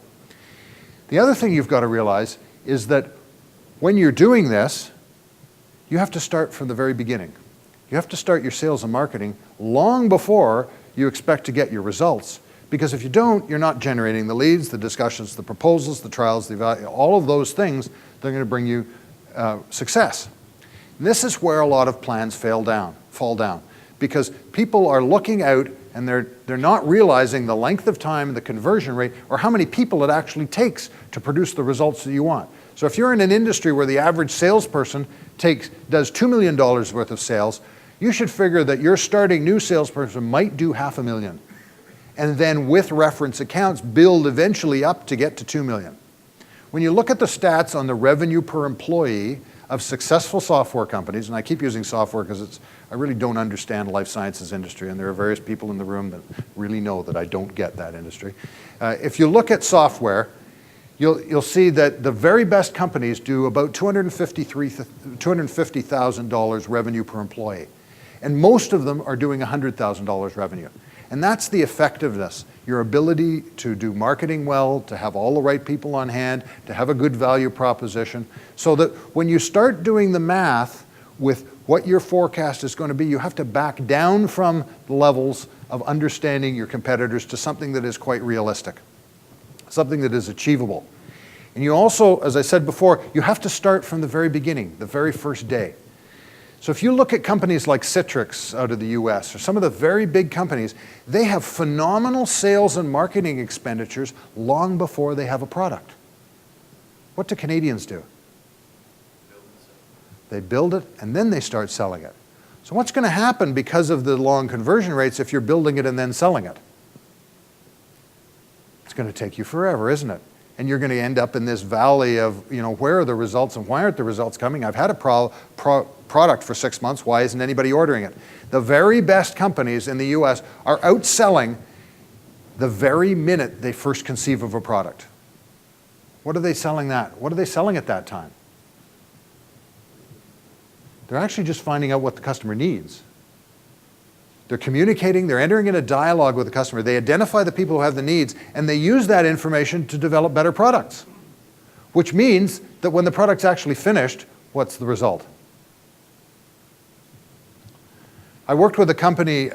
The other thing you've got to realize is that when you're doing this, you have to start from the very beginning. You have to start your sales and marketing long before you expect to get your results. Because if you don't, you're not generating the leads, the discussions, the proposals, the trials, all of those things that are going to bring you success. This is where a lot of plans fall down, because people are looking out and they're not realizing the length of time, the conversion rate, or how many people it actually takes to produce the results that you want. So if you're in an industry where the average salesperson does $2 million worth of sales, you should figure that your starting new salesperson might do $500,000. And then with reference accounts, build eventually up to get to $2 million. When you look at the stats on the revenue per employee of successful software companies, and I keep using software because I really don't understand life sciences industry, and there are various people in the room that really know that I don't get that industry. If you look at software, you'll see that the very best companies do about $250,000 revenue per employee. And most of them are doing $100,000 revenue. And that's the effectiveness. your ability to do marketing well, to have all the right people on hand, to have a good value proposition, so that when you start doing the math with what your forecast is going to be, you have to back down from the levels of understanding your competitors to something that is quite realistic, something that is achievable. And you also, as I said before, you have to start from the very beginning, the very first day. So if you look at companies like Citrix out of the US, or some of the very big companies, they have phenomenal sales and marketing expenditures long before they have a product. What do Canadians do? They build it and then they start selling it. So what's going to happen because of the long conversion rates if you're building it and then selling it? It's going to take you forever, isn't it? And you're going to end up in this valley of, where are the results and why aren't the results coming? I've had a product for 6 months. Why isn't anybody ordering it? The very best companies in the US are outselling the very minute they first conceive of a product. What are they selling that? What are they selling at that time? They're actually just finding out what the customer needs. They're communicating, they're entering in a dialogue with the customer. They identify the people who have the needs, and they use that information to develop better products. Which means that when the product's actually finished, what's the result? I worked with a company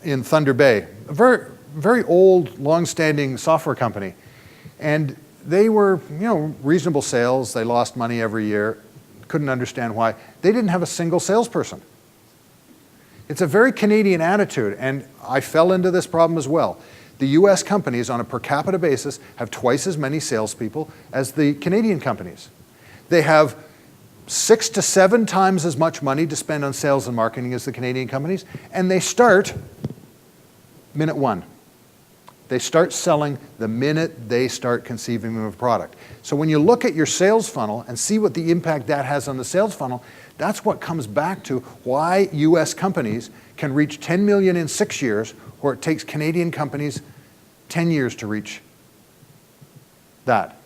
in Thunder Bay, a very, very old, long-standing software company. And they were, reasonable sales. They lost money every year. Couldn't understand why. They didn't have a single salesperson. It's a very Canadian attitude, and I fell into this problem as well. The US companies, on a per capita basis, have twice as many salespeople as the Canadian companies. They have 6 to 7 times as much money to spend on sales and marketing as the Canadian companies, and they start minute one. They start selling the minute they start conceiving of a product. So when you look at your sales funnel and see what the impact that has on the sales funnel, that's what comes back to why US companies can reach 10 million in 6 years, where it takes Canadian companies 10 years to reach that.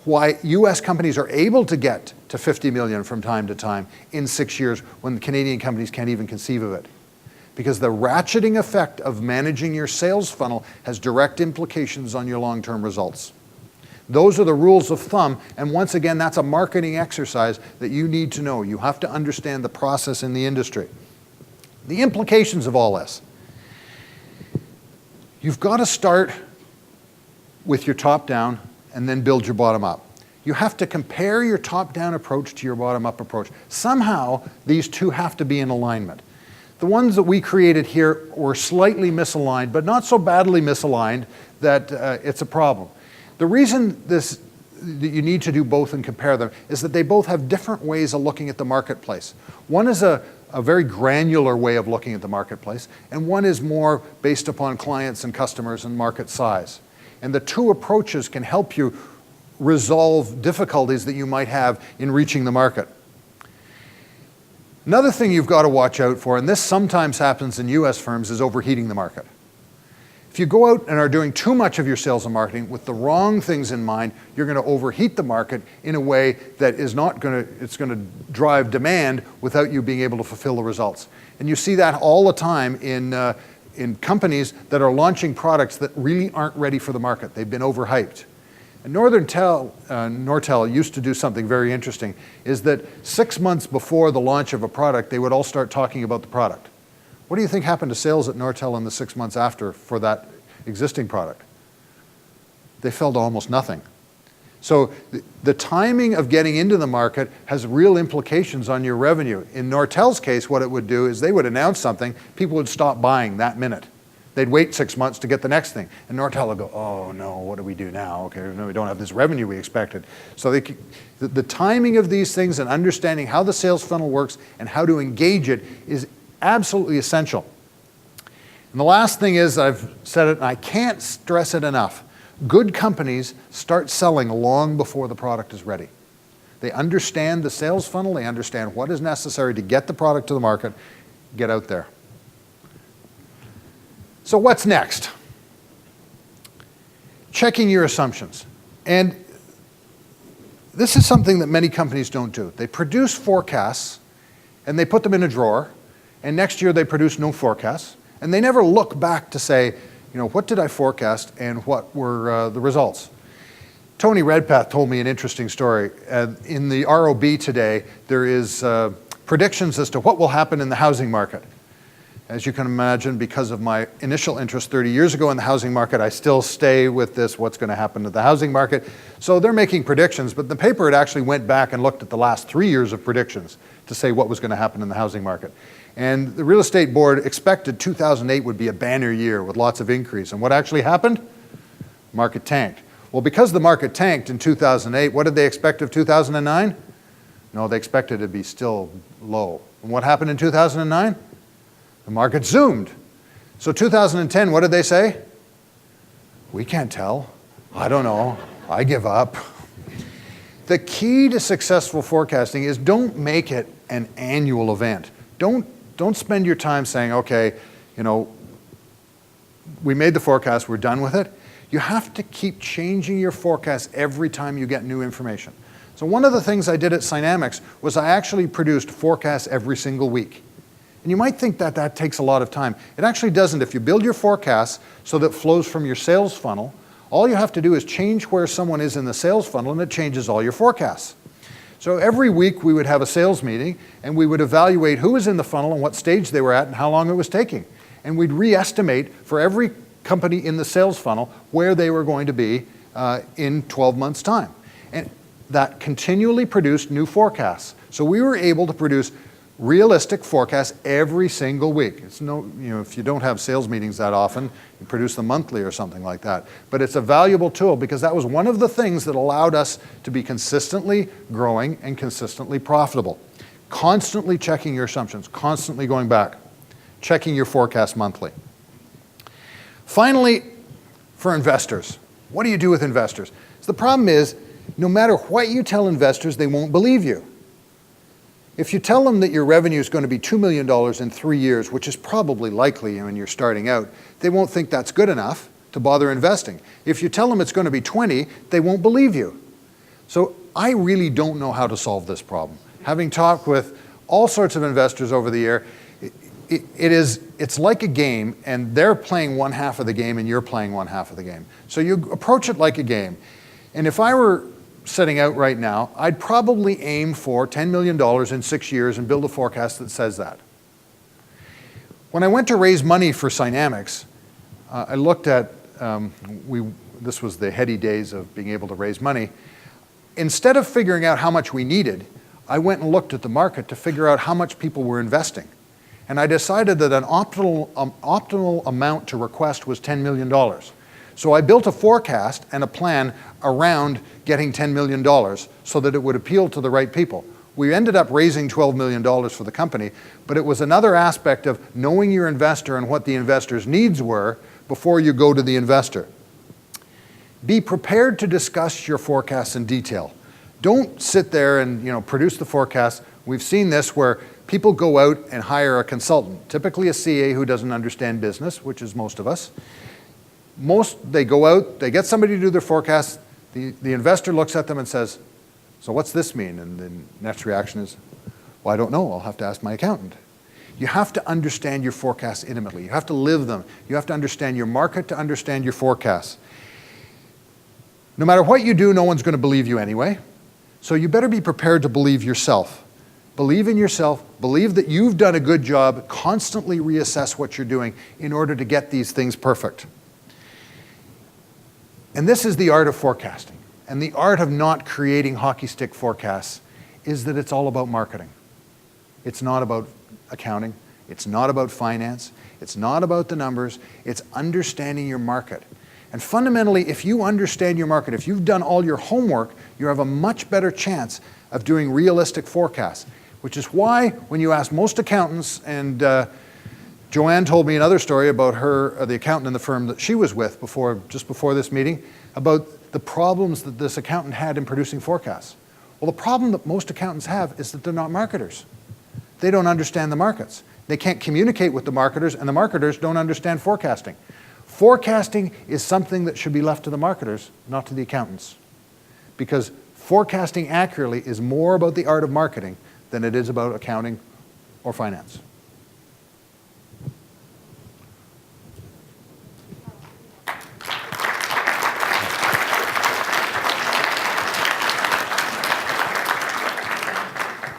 Why US companies are able to get to 50 million from time to time in 6 years when the Canadian companies can't even conceive of it. Because the ratcheting effect of managing your sales funnel has direct implications on your long-term results. Those are the rules of thumb, and once again, that's a marketing exercise that you need to know. You have to understand the process in the industry. The implications of all this. You've got to start with your top-down and then build your bottom-up. You have to compare your top-down approach to your bottom-up approach. Somehow, these two have to be in alignment. The ones that we created here were slightly misaligned, but not so badly misaligned that it's a problem. The reason that you need to do both and compare them is that they both have different ways of looking at the marketplace. One is a very granular way of looking at the marketplace, and one is more based upon clients and customers and market size. And the two approaches can help you resolve difficulties that you might have in reaching the market. Another thing you've got to watch out for, and this sometimes happens in US firms, is overheating the market. If you go out and are doing too much of your sales and marketing with the wrong things in mind, you're going to overheat the market in a way that is not going to, it's going to drive demand without you being able to fulfill the results. And you see that all the time in companies that are launching products that really aren't ready for the market. They've been overhyped. And Nortel used to do something very interesting, is that 6 months before the launch of a product, they would all start talking about the product. What do you think happened to sales at Nortel in the 6 months after for that existing product? They fell to almost nothing. So the timing of getting into the market has real implications on your revenue. In Nortel's case, what it would do is they would announce something, people would stop buying that minute. They'd wait 6 months to get the next thing. And Nortel would go, oh no, what do we do now? Okay, no, we don't have this revenue we expected. So the timing of these things and understanding how the sales funnel works and how to engage it is absolutely essential. And the last thing is, I've said it and I can't stress it enough, good companies start selling long before the product is ready. They understand the sales funnel, they understand what is necessary to get the product to the market, get out there. So what's next? Checking your assumptions. And this is something that many companies don't do. They produce forecasts and they put them in a drawer, and next year they produce no forecasts, and they never look back to say, what did I forecast and what were the results? Tony Redpath told me an interesting story. In the ROB today, there is predictions as to what will happen in the housing market. As you can imagine, because of my initial interest 30 years ago in the housing market, I still stay with this, what's going to happen to the housing market. So they're making predictions, but the paper had actually went back and looked at the last 3 years of predictions to say what was going to happen in the housing market. And the real estate board expected 2008 would be a banner year with lots of increase. And what actually happened? Market tanked. Well, because the market tanked in 2008, what did they expect of 2009? No, they expected it to be still low. And what happened in 2009? The market zoomed. So 2010, what did they say? We can't tell. I don't know. I give up. The key to successful forecasting is don't make it an annual event. Don't spend your time saying, okay, we made the forecast, we're done with it. You have to keep changing your forecast every time you get new information. So one of the things I did at Synamics was I actually produced forecasts every single week. And you might think that that takes a lot of time. It actually doesn't. If you build your forecasts so that it flows from your sales funnel, all you have to do is change where someone is in the sales funnel and it changes all your forecasts. So every week we would have a sales meeting and we would evaluate who was in the funnel and what stage they were at and how long it was taking. And we'd re-estimate for every company in the sales funnel where they were going to be in 12 months' time. And that continually produced new forecasts. So we were able to produce realistic forecasts every single week. It's if you don't have sales meetings that often, you produce them monthly or something like that. But it's a valuable tool because that was one of the things that allowed us to be consistently growing and consistently profitable. Constantly checking your assumptions, constantly going back, checking your forecast monthly. Finally, for investors, what do you do with investors? So the problem is, no matter what you tell investors, they won't believe you. If you tell them that your revenue is going to be $2 million in 3 years, which is probably likely when you're starting out, they won't think that's good enough to bother investing. If you tell them it's going to be 20, they won't believe you. So I really don't know how to solve this problem. Having talked with all sorts of investors over the year, it's like a game, and they're playing one half of the game and you're playing one half of the game. So you approach it like a game. And if I were setting out right now, I'd probably aim for $10 million in 6 years and build a forecast that says that. When I went to raise money for Synamics, I looked at, this was the heady days of being able to raise money. Instead of figuring out how much we needed, I went and looked at the market to figure out how much people were investing. And I decided that an optimal amount to request was $10 million. So I built a forecast and a plan around getting $10 million so that it would appeal to the right people. We ended up raising $12 million for the company, but it was another aspect of knowing your investor and what the investor's needs were before you go to the investor. Be prepared to discuss your forecasts in detail. Don't sit there and produce the forecast. We've seen this where people go out and hire a consultant, typically a CA who doesn't understand business, which is most of us. They go out, they get somebody to do their forecast, the investor looks at them and says, so what's this mean? And the next reaction is, well, I don't know, I'll have to ask my accountant. You have to understand your forecasts intimately. You have to live them. You have to understand your market to understand your forecasts. No matter what you do, no one's going to believe you anyway. So you better be prepared to believe yourself. Believe in yourself. Believe that you've done a good job. Constantly reassess what you're doing in order to get these things perfect. And this is the art of forecasting. And the art of not creating hockey stick forecasts is that it's all about marketing. It's not about accounting. It's not about finance. It's not about the numbers. It's understanding your market. And fundamentally, if you understand your market, if you've done all your homework, you have a much better chance of doing realistic forecasts, which is why when you ask most accountants, and Joanne told me another story about her, the accountant in the firm that she was with just before this meeting, about the problems that this accountant had in producing forecasts. Well, the problem that most accountants have is that they're not marketers. They don't understand the markets. They can't communicate with the marketers, and the marketers don't understand forecasting. Forecasting is something that should be left to the marketers, not to the accountants. Because forecasting accurately is more about the art of marketing than it is about accounting or finance.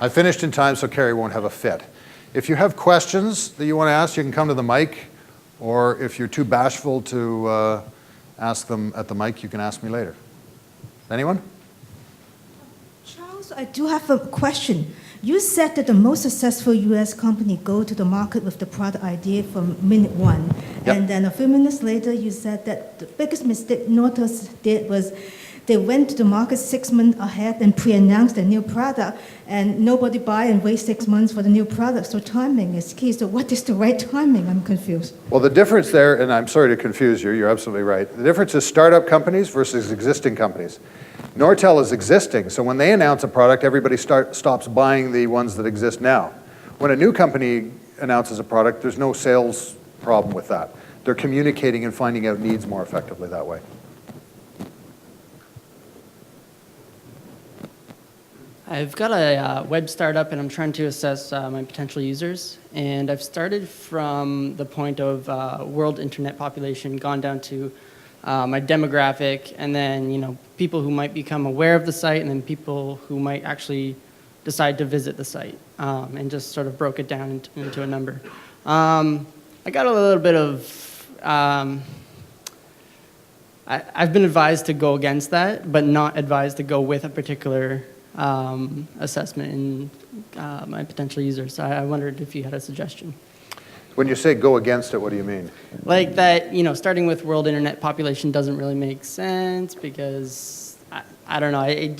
I finished in time so Carrie won't have a fit. If you have questions that you want to ask, you can come to the mic, or if you're too bashful to ask them at the mic, you can ask me later. Anyone? Charles, I do have a question. You said that the most successful U.S. company go to the market with the product idea from minute one. Yep. And then a few minutes later, you said that the biggest mistake Nortos did was they went to the market 6 months ahead and pre-announced the new product, and nobody buy and wait 6 months for the new product. So timing is key. So what is the right timing? I'm confused. Well, the difference there, and I'm sorry to confuse you, you're absolutely right. The difference is startup companies versus existing companies. Nortel is existing, so when they announce a product, everybody stops buying the ones that exist now. When a new company announces a product, there's no sales problem with that. They're communicating and finding out needs more effectively that way. I've got a web startup and I'm trying to assess my potential users. And I've started from the point of world internet population, gone down to my demographic, and then people who might become aware of the site, and then people who might actually decide to visit the site, and just sort of broke it down into a number. I got a little bit of I've been advised to go against that, but not advised to go with a particular assessment in my potential users. So I wondered if you had a suggestion. When you say go against it, what do you mean? Like that, starting with world internet population doesn't really make sense because, I don't know,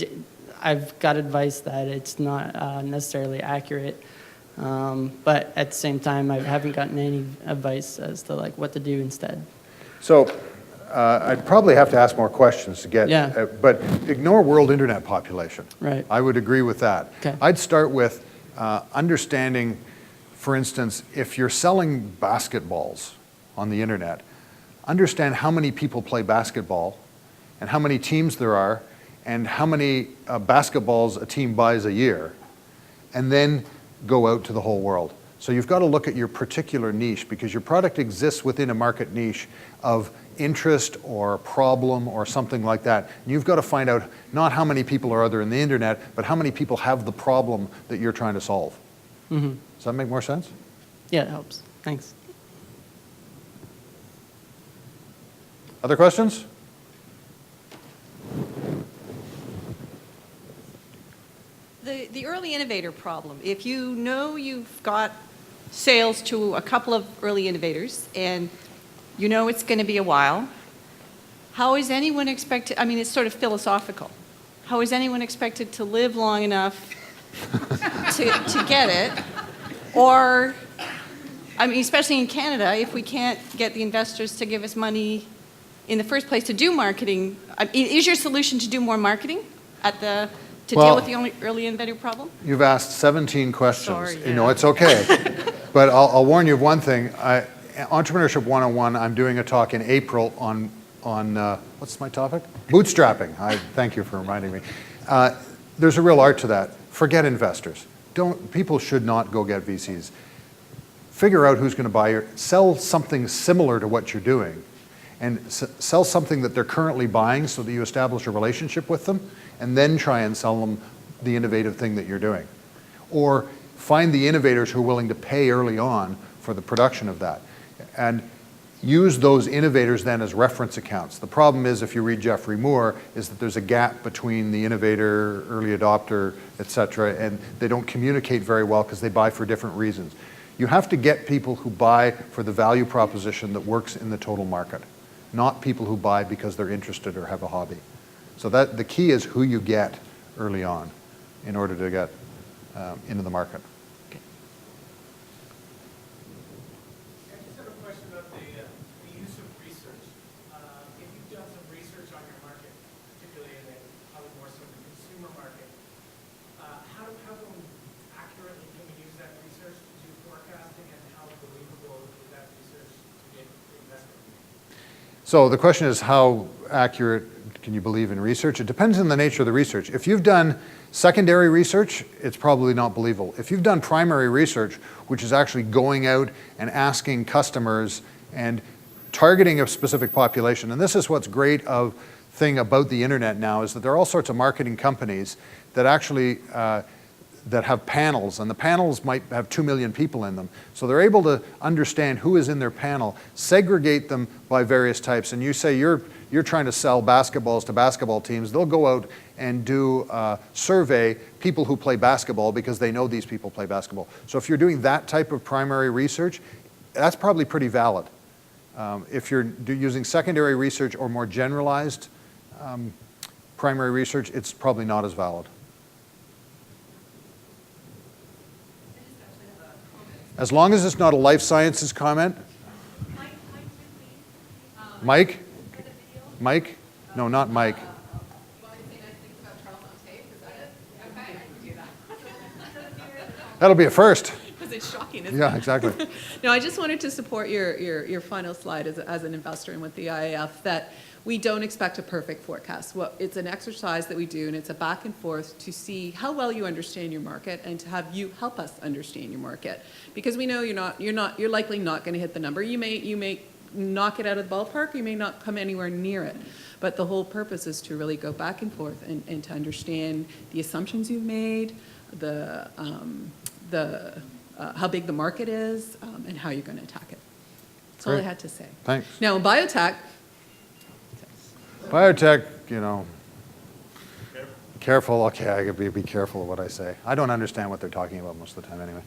I've got advice that it's not necessarily accurate. But at the same time, I haven't gotten any advice as to what to do instead. So I'd probably have to ask more questions to get, Yeah. But ignore world internet population. Right. I would agree with that. Okay. I'd start with understanding, for instance, if you're selling basketballs on the internet, understand how many people play basketball and how many teams there are and how many basketballs a team buys a year, and then go out to the whole world. So you've got to look at your particular niche because your product exists within a market niche of interest or problem or something like that. And you've got to find out not how many people are other in the internet, but how many people have the problem that you're trying to solve. Mm-hmm. Does that make more sense? Yeah, it helps. Thanks. Other questions? The early innovator problem. If you know you've got sales to a couple of early innovators and you know it's going to be a while, how is anyone expected, it's sort of philosophical, how is anyone expected to live long enough to get it? Or, especially in Canada, if we can't get the investors to give us money in the first place to do marketing, is your solution to do more marketing to deal with the early innovator problem? You've asked 17 questions. Sorry, yeah. It's okay. But I'll warn you of one thing. Entrepreneurship 101, I'm doing a talk in April on what's my topic? Bootstrapping. Thank you for reminding me. There's a real art to that. Forget investors. People should not go get VCs. Figure out who's going to buy sell something similar to what you're doing, and sell something that they're currently buying so that you establish a relationship with them, and then try and sell them the innovative thing that you're doing. Or find the innovators who are willing to pay early on for the production of that. And use those innovators then as reference accounts. The problem is, if you read Jeffrey Moore, is that there's a gap between the innovator, early adopter, et cetera, and they don't communicate very well because they buy for different reasons. You have to get people who buy for the value proposition that works in the total market, not people who buy because they're interested or have a hobby. So the key is who you get early on in order to get into the market. Okay. I just have a question about the use of research. If you've done some research on your market, particularly in probably more so the consumer market, how accurately can we use that research to do forecasting, and how believable is that research to get investment? So the question is, how accurate can you believe in research? It depends on the nature of the research. If you've done secondary research, it's probably not believable. If you've done primary research, which is actually going out and asking customers and targeting a specific population, and this is what's great thing about the internet now, is that there are all sorts of marketing companies that actually that have panels, and the panels might have 2 million people in them. So they're able to understand who is in their panel, segregate them by various types. And you say you're trying to sell basketballs to basketball teams, they'll go out and do survey people who play basketball because they know these people play basketball. So if you're doing that type of primary research, that's probably pretty valid. If you're using secondary research or more generalized primary research, it's probably not as valid. As long as it's not a life sciences comment. Mike? Mike? No, not Mike. That'll be a first. Because it's shocking, isn't it? Yeah, exactly. No, I just wanted to support your final slide as an investor and with the IAF that we don't expect a perfect forecast. Well, it's an exercise that we do, and it's a back and forth to see how well you understand your market and to have you help us understand your market. Because we know you're likely not going to hit the number. You may knock it out of the ballpark, you may not come anywhere near it. But the whole purpose is to really go back and forth and to understand the assumptions you've made, how big the market is, and how you're going to attack it. That's all I Great. had to say. Thanks. Now, in biotech, Biotech, careful. Okay, I gotta be careful of what I say. I don't understand what they're talking about most of the time anyway.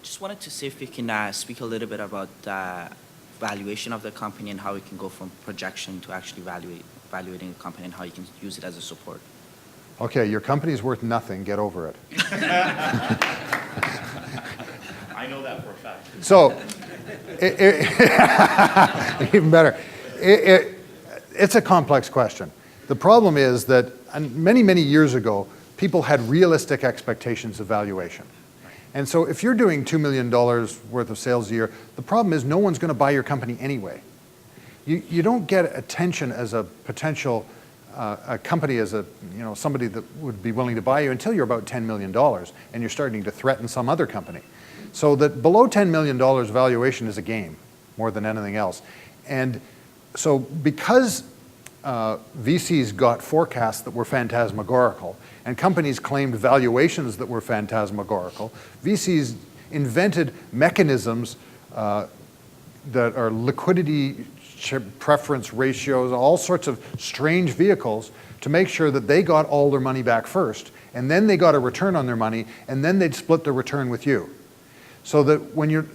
Just wanted to see if you can speak a little bit about valuation of the company and how we can go from projection to actually evaluating a company and how you can use it as a support. Okay, your company's worth nothing. Get over it. I know that for a fact. So, even better. It's a complex question. The problem is that many, many years ago, people had realistic expectations of valuation. And so if you're doing $2 million worth of sales a year, the problem is no one's going to buy your company anyway. You don't get attention as a potential a company as somebody that would be willing to buy you until you're about $10 million and you're starting to threaten some other company. So that below $10 million valuation is a game more than anything else. And so because VCs got forecasts that were phantasmagorical and companies claimed valuations that were phantasmagorical, VCs invented mechanisms that are liquidity preference ratios, all sorts of strange vehicles to make sure that they got all their money back first, and then they got a return on their money, and then they'd split the return with you. So that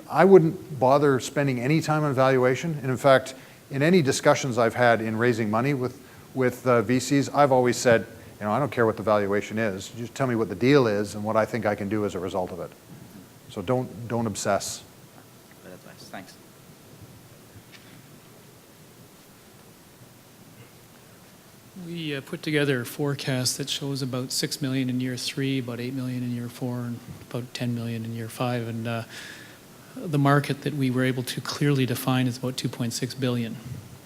I wouldn't bother spending any time on valuation. And in fact, in any discussions I've had in raising money with VCs, I've always said, I don't care what the valuation is. Just tell me what the deal is and what I think I can do as a result of it. So don't obsess. Good advice. Thanks. We put together a forecast that shows about 6 million in year 3, about 8 million in year 4, and about 10 million in year 5. And the market that we were able to clearly define is about 2.6 billion.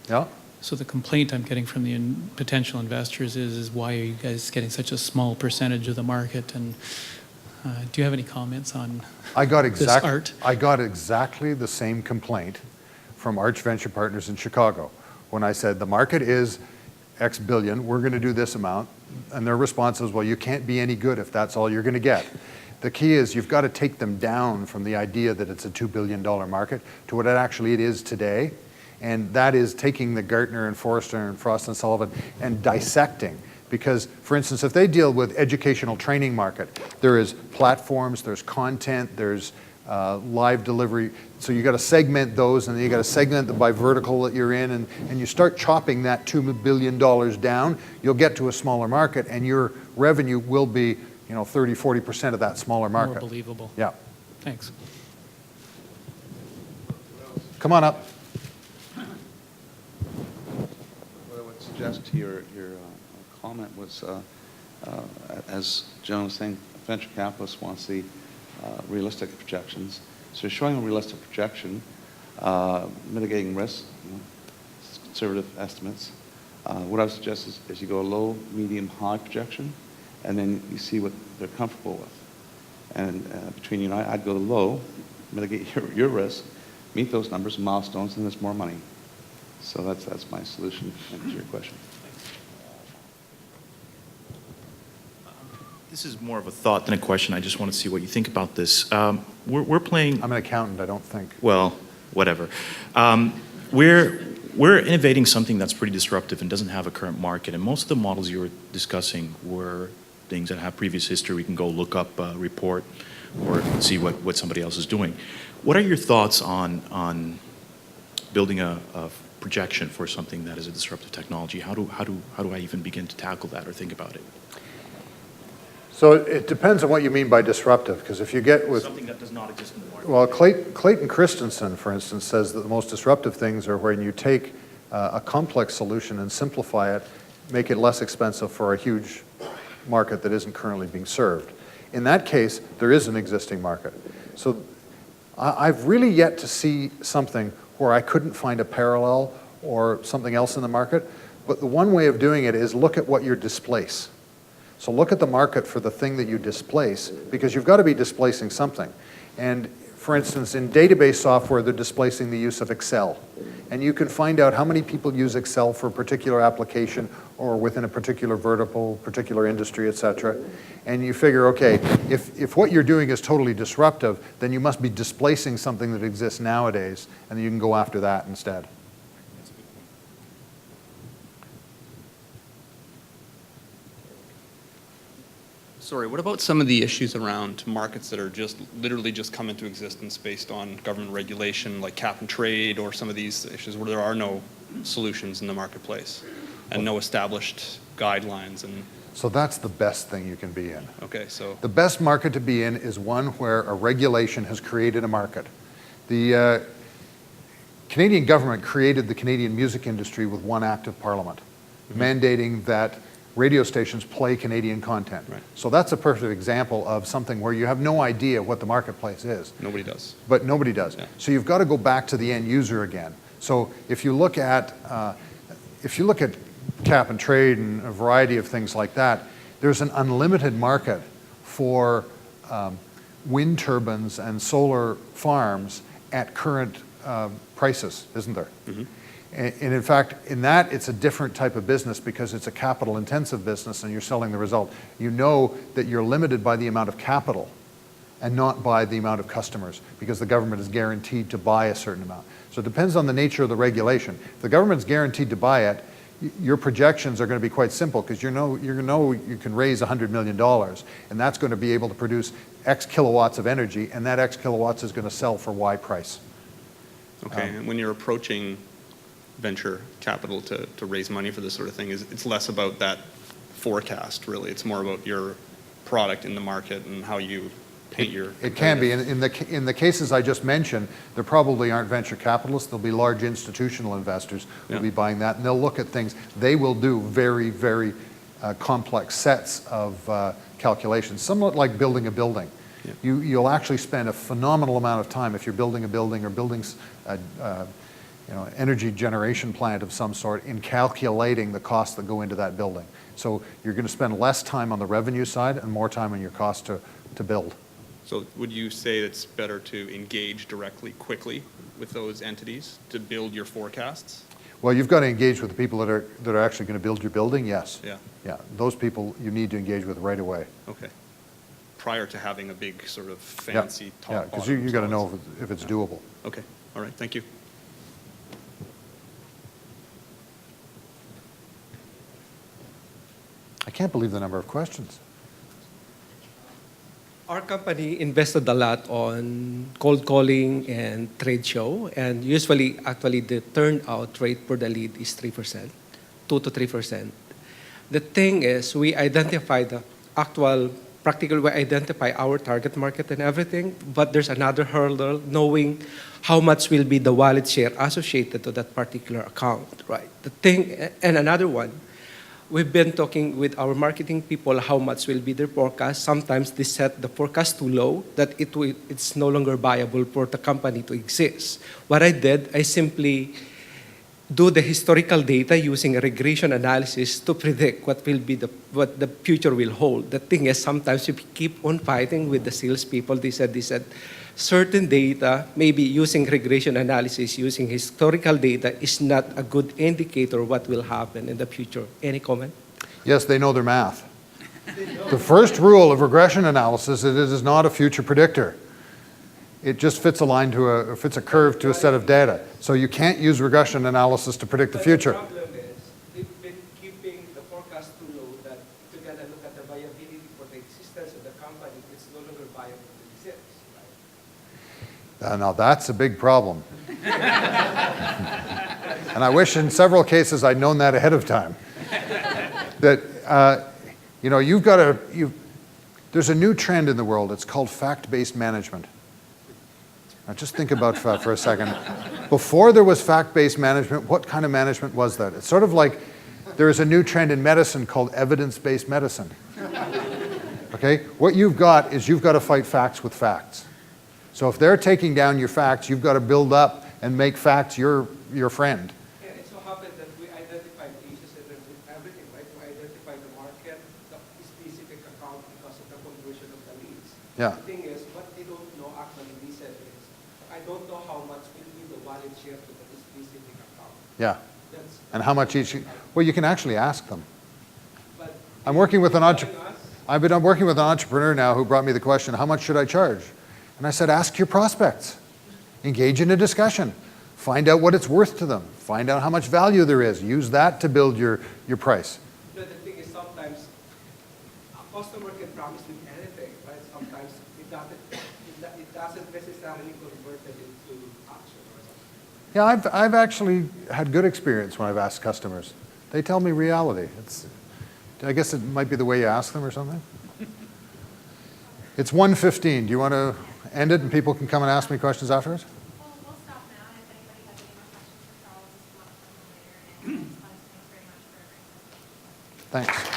Yeah. So the complaint I'm getting from the potential investors is why are you guys getting such a small percentage of the market? And do you have any comments on this art? I got exactly the same complaint from Arch Venture Partners in Chicago when I said the market is X billion, we're going to do this amount. And their response was, well, you can't be any good if that's all you're going to get. The key is you've got to take them down from the idea that it's a $2 billion market to what it is today. And that is taking the Gartner and Forrester and Frost and Sullivan and dissecting. Because, for instance, if they deal with educational training market, there is platforms, there's content, there's live delivery. So you got to segment those, and then you got to segment them by vertical that you're in, and you start chopping that $2 billion down, you'll get to a smaller market, and your revenue will be 30-40% of that smaller market. More believable. Yeah. Thanks. Come on up. What I would suggest to your comment was, as Joan was saying, venture capitalists want to see realistic projections. So showing a realistic projection, mitigating risk, conservative estimates. What I would suggest is you go low, medium, high projection, and then you see what they're comfortable with. And between you and I'd go low, mitigate your risk, meet those numbers, milestones, and there's more money. So that's my solution to your question. This is more of a thought than a question. I just want to see what you think about this. We're playing. I'm an accountant, I don't think. Well, whatever. We're innovating something that's pretty disruptive and doesn't have a current market. And most of the models you were discussing were things that have previous history. We can go look up a report or see what somebody else is doing. What are your thoughts on building a projection for something that is a disruptive technology? How do I even begin to tackle that or think about it? So it depends on what you mean by disruptive, because if you get with... Something that does not exist in the market. Well, Clayton Christensen, for instance, says that the most disruptive things are when you take a complex solution and simplify it, make it less expensive for a huge market that isn't currently being served. In that case, there is an existing market. So I've really yet to see something where I couldn't find a parallel or something else in the market, but the one way of doing it is look at what you displace. So look at the market for the thing that you displace, because you've got to be displacing something. And for instance, in database software, they're displacing the use of Excel. And you can find out how many people use Excel for a particular application or within a particular vertical, particular industry, et cetera. And you figure, okay, if what you're doing is totally disruptive, then you must be displacing something that exists nowadays, and then you can go after that instead. Sorry, what about some of the issues around markets that are just literally just come into existence based on government regulation, like cap and trade, or some of these issues where there are no solutions in the marketplace and no established guidelines? And so that's the best thing you can be in. okay, so the best market to be in is one where a regulation has created a market. The Canadian government created the Canadian music industry with one act of parliament, mandating that radio stations play Canadian content. Right. So that's a perfect example of something where you have no idea what the marketplace is. nobody does. But nobody does. Yeah. So you've got to go back to the end user again. So if you look at cap and trade and a variety of things like that, there's an unlimited market for wind turbines and solar farms at current prices, isn't there? Mm-hmm. And in fact, in that, it's a different type of business because it's a capital-intensive business and you're selling the result. You know that you're limited by the amount of capital and not by the amount of customers because the government is guaranteed to buy a certain amount. So it depends on the nature of the regulation. If the government's guaranteed to buy it, your projections are going to be quite simple because you know you can raise $100 million and that's going to be able to produce X kilowatts of energy and that X kilowatts is going to sell for Y price. Okay, and when you're approaching venture capital to raise money for this sort of thing, it's less about that forecast, really. It's more about your product in the market and how you paint your... It can be. In the cases I just mentioned, there probably aren't venture capitalists. There'll be large institutional investors who'll be buying that, and they'll look at things. They will do very, very complex sets of calculations, somewhat like building a building. Yeah. You'll actually spend a phenomenal amount of time if you're building a building or building energy generation plant of some sort in calculating the costs that go into that building. So you're going to spend less time on the revenue side and more time on your cost to build. So would you say it's better to engage directly, quickly with those entities to build your forecasts? Well, you've got to engage with the people that are actually going to build your building, yes. Yeah. Yeah, those people you need to engage with right away. Okay. Prior to having a big sort of fancy top. Yeah, because you got to know if it's doable. Okay, all right, thank you. I can't believe the number of questions. Our company invested a lot on cold calling and trade show, and usually, actually, the turnout rate for the lead is 3%, 2 to 3%. The thing is, we identify the actual, practically we identify our target market and everything, but there's another hurdle, knowing how much will be the wallet share associated to that particular account, right? The thing, and another one, we've been talking with our marketing people how much will be their forecast. Sometimes they set the forecast too low that it's no longer viable for the company to exist. What I did, I simply do the historical data using a regression analysis to predict what the future will hold. The thing is, sometimes you keep on fighting with the salespeople. They said certain data, maybe using regression analysis, using historical data is not a good indicator of what will happen in the future. Any comment? Yes, they know their math. The first rule of regression analysis is it is not a future predictor. It just fits a curve to a set of data. So you can't use regression analysis to predict the future. The problem is, they've been keeping the forecast too low that if you're going to look at the viability for the existence of the company, it's no longer viable to exist, right? Now that's a big problem. And I wish in several cases I'd known that ahead of time. That, there's a new trend in the world. It's called fact-based management. Now just think about that for a second. Before there was fact-based management, what kind of management was that? It's sort of like there is a new trend in medicine called evidence-based medicine. Okay? What you've got is you've got to fight facts with facts. So if they're taking down your facts, you've got to build up and make facts your friend. And it so happened that we identified issues and everything, right? We identified the market, the specific account because of the conversion of the leads. Yeah. The thing is, what they don't know actually, we said is, I don't know how much will be the wallet share to the specific account. Yeah. That's And how much each? Well, you can actually ask them. But I'm working with an I'm working with an entrepreneur now who brought me the question, how much should I charge? And I said, ask your prospects. Engage in a discussion. Find out what it's worth to them. Find out how much value there is. Use that to build your price. the thing is sometimes a customer can promise you anything, right? Sometimes it doesn't necessarily convert it into action or something. Yeah, I've actually had good experience when I've asked customers. They tell me reality. I guess it might be the way you ask them or something. It's 1:15. Do you want to end it and people can come and ask me questions afterwards? Well, we'll stop now, and if anybody has any more questions for Charles, just come up with them later. And thanks very much for everything. Thanks.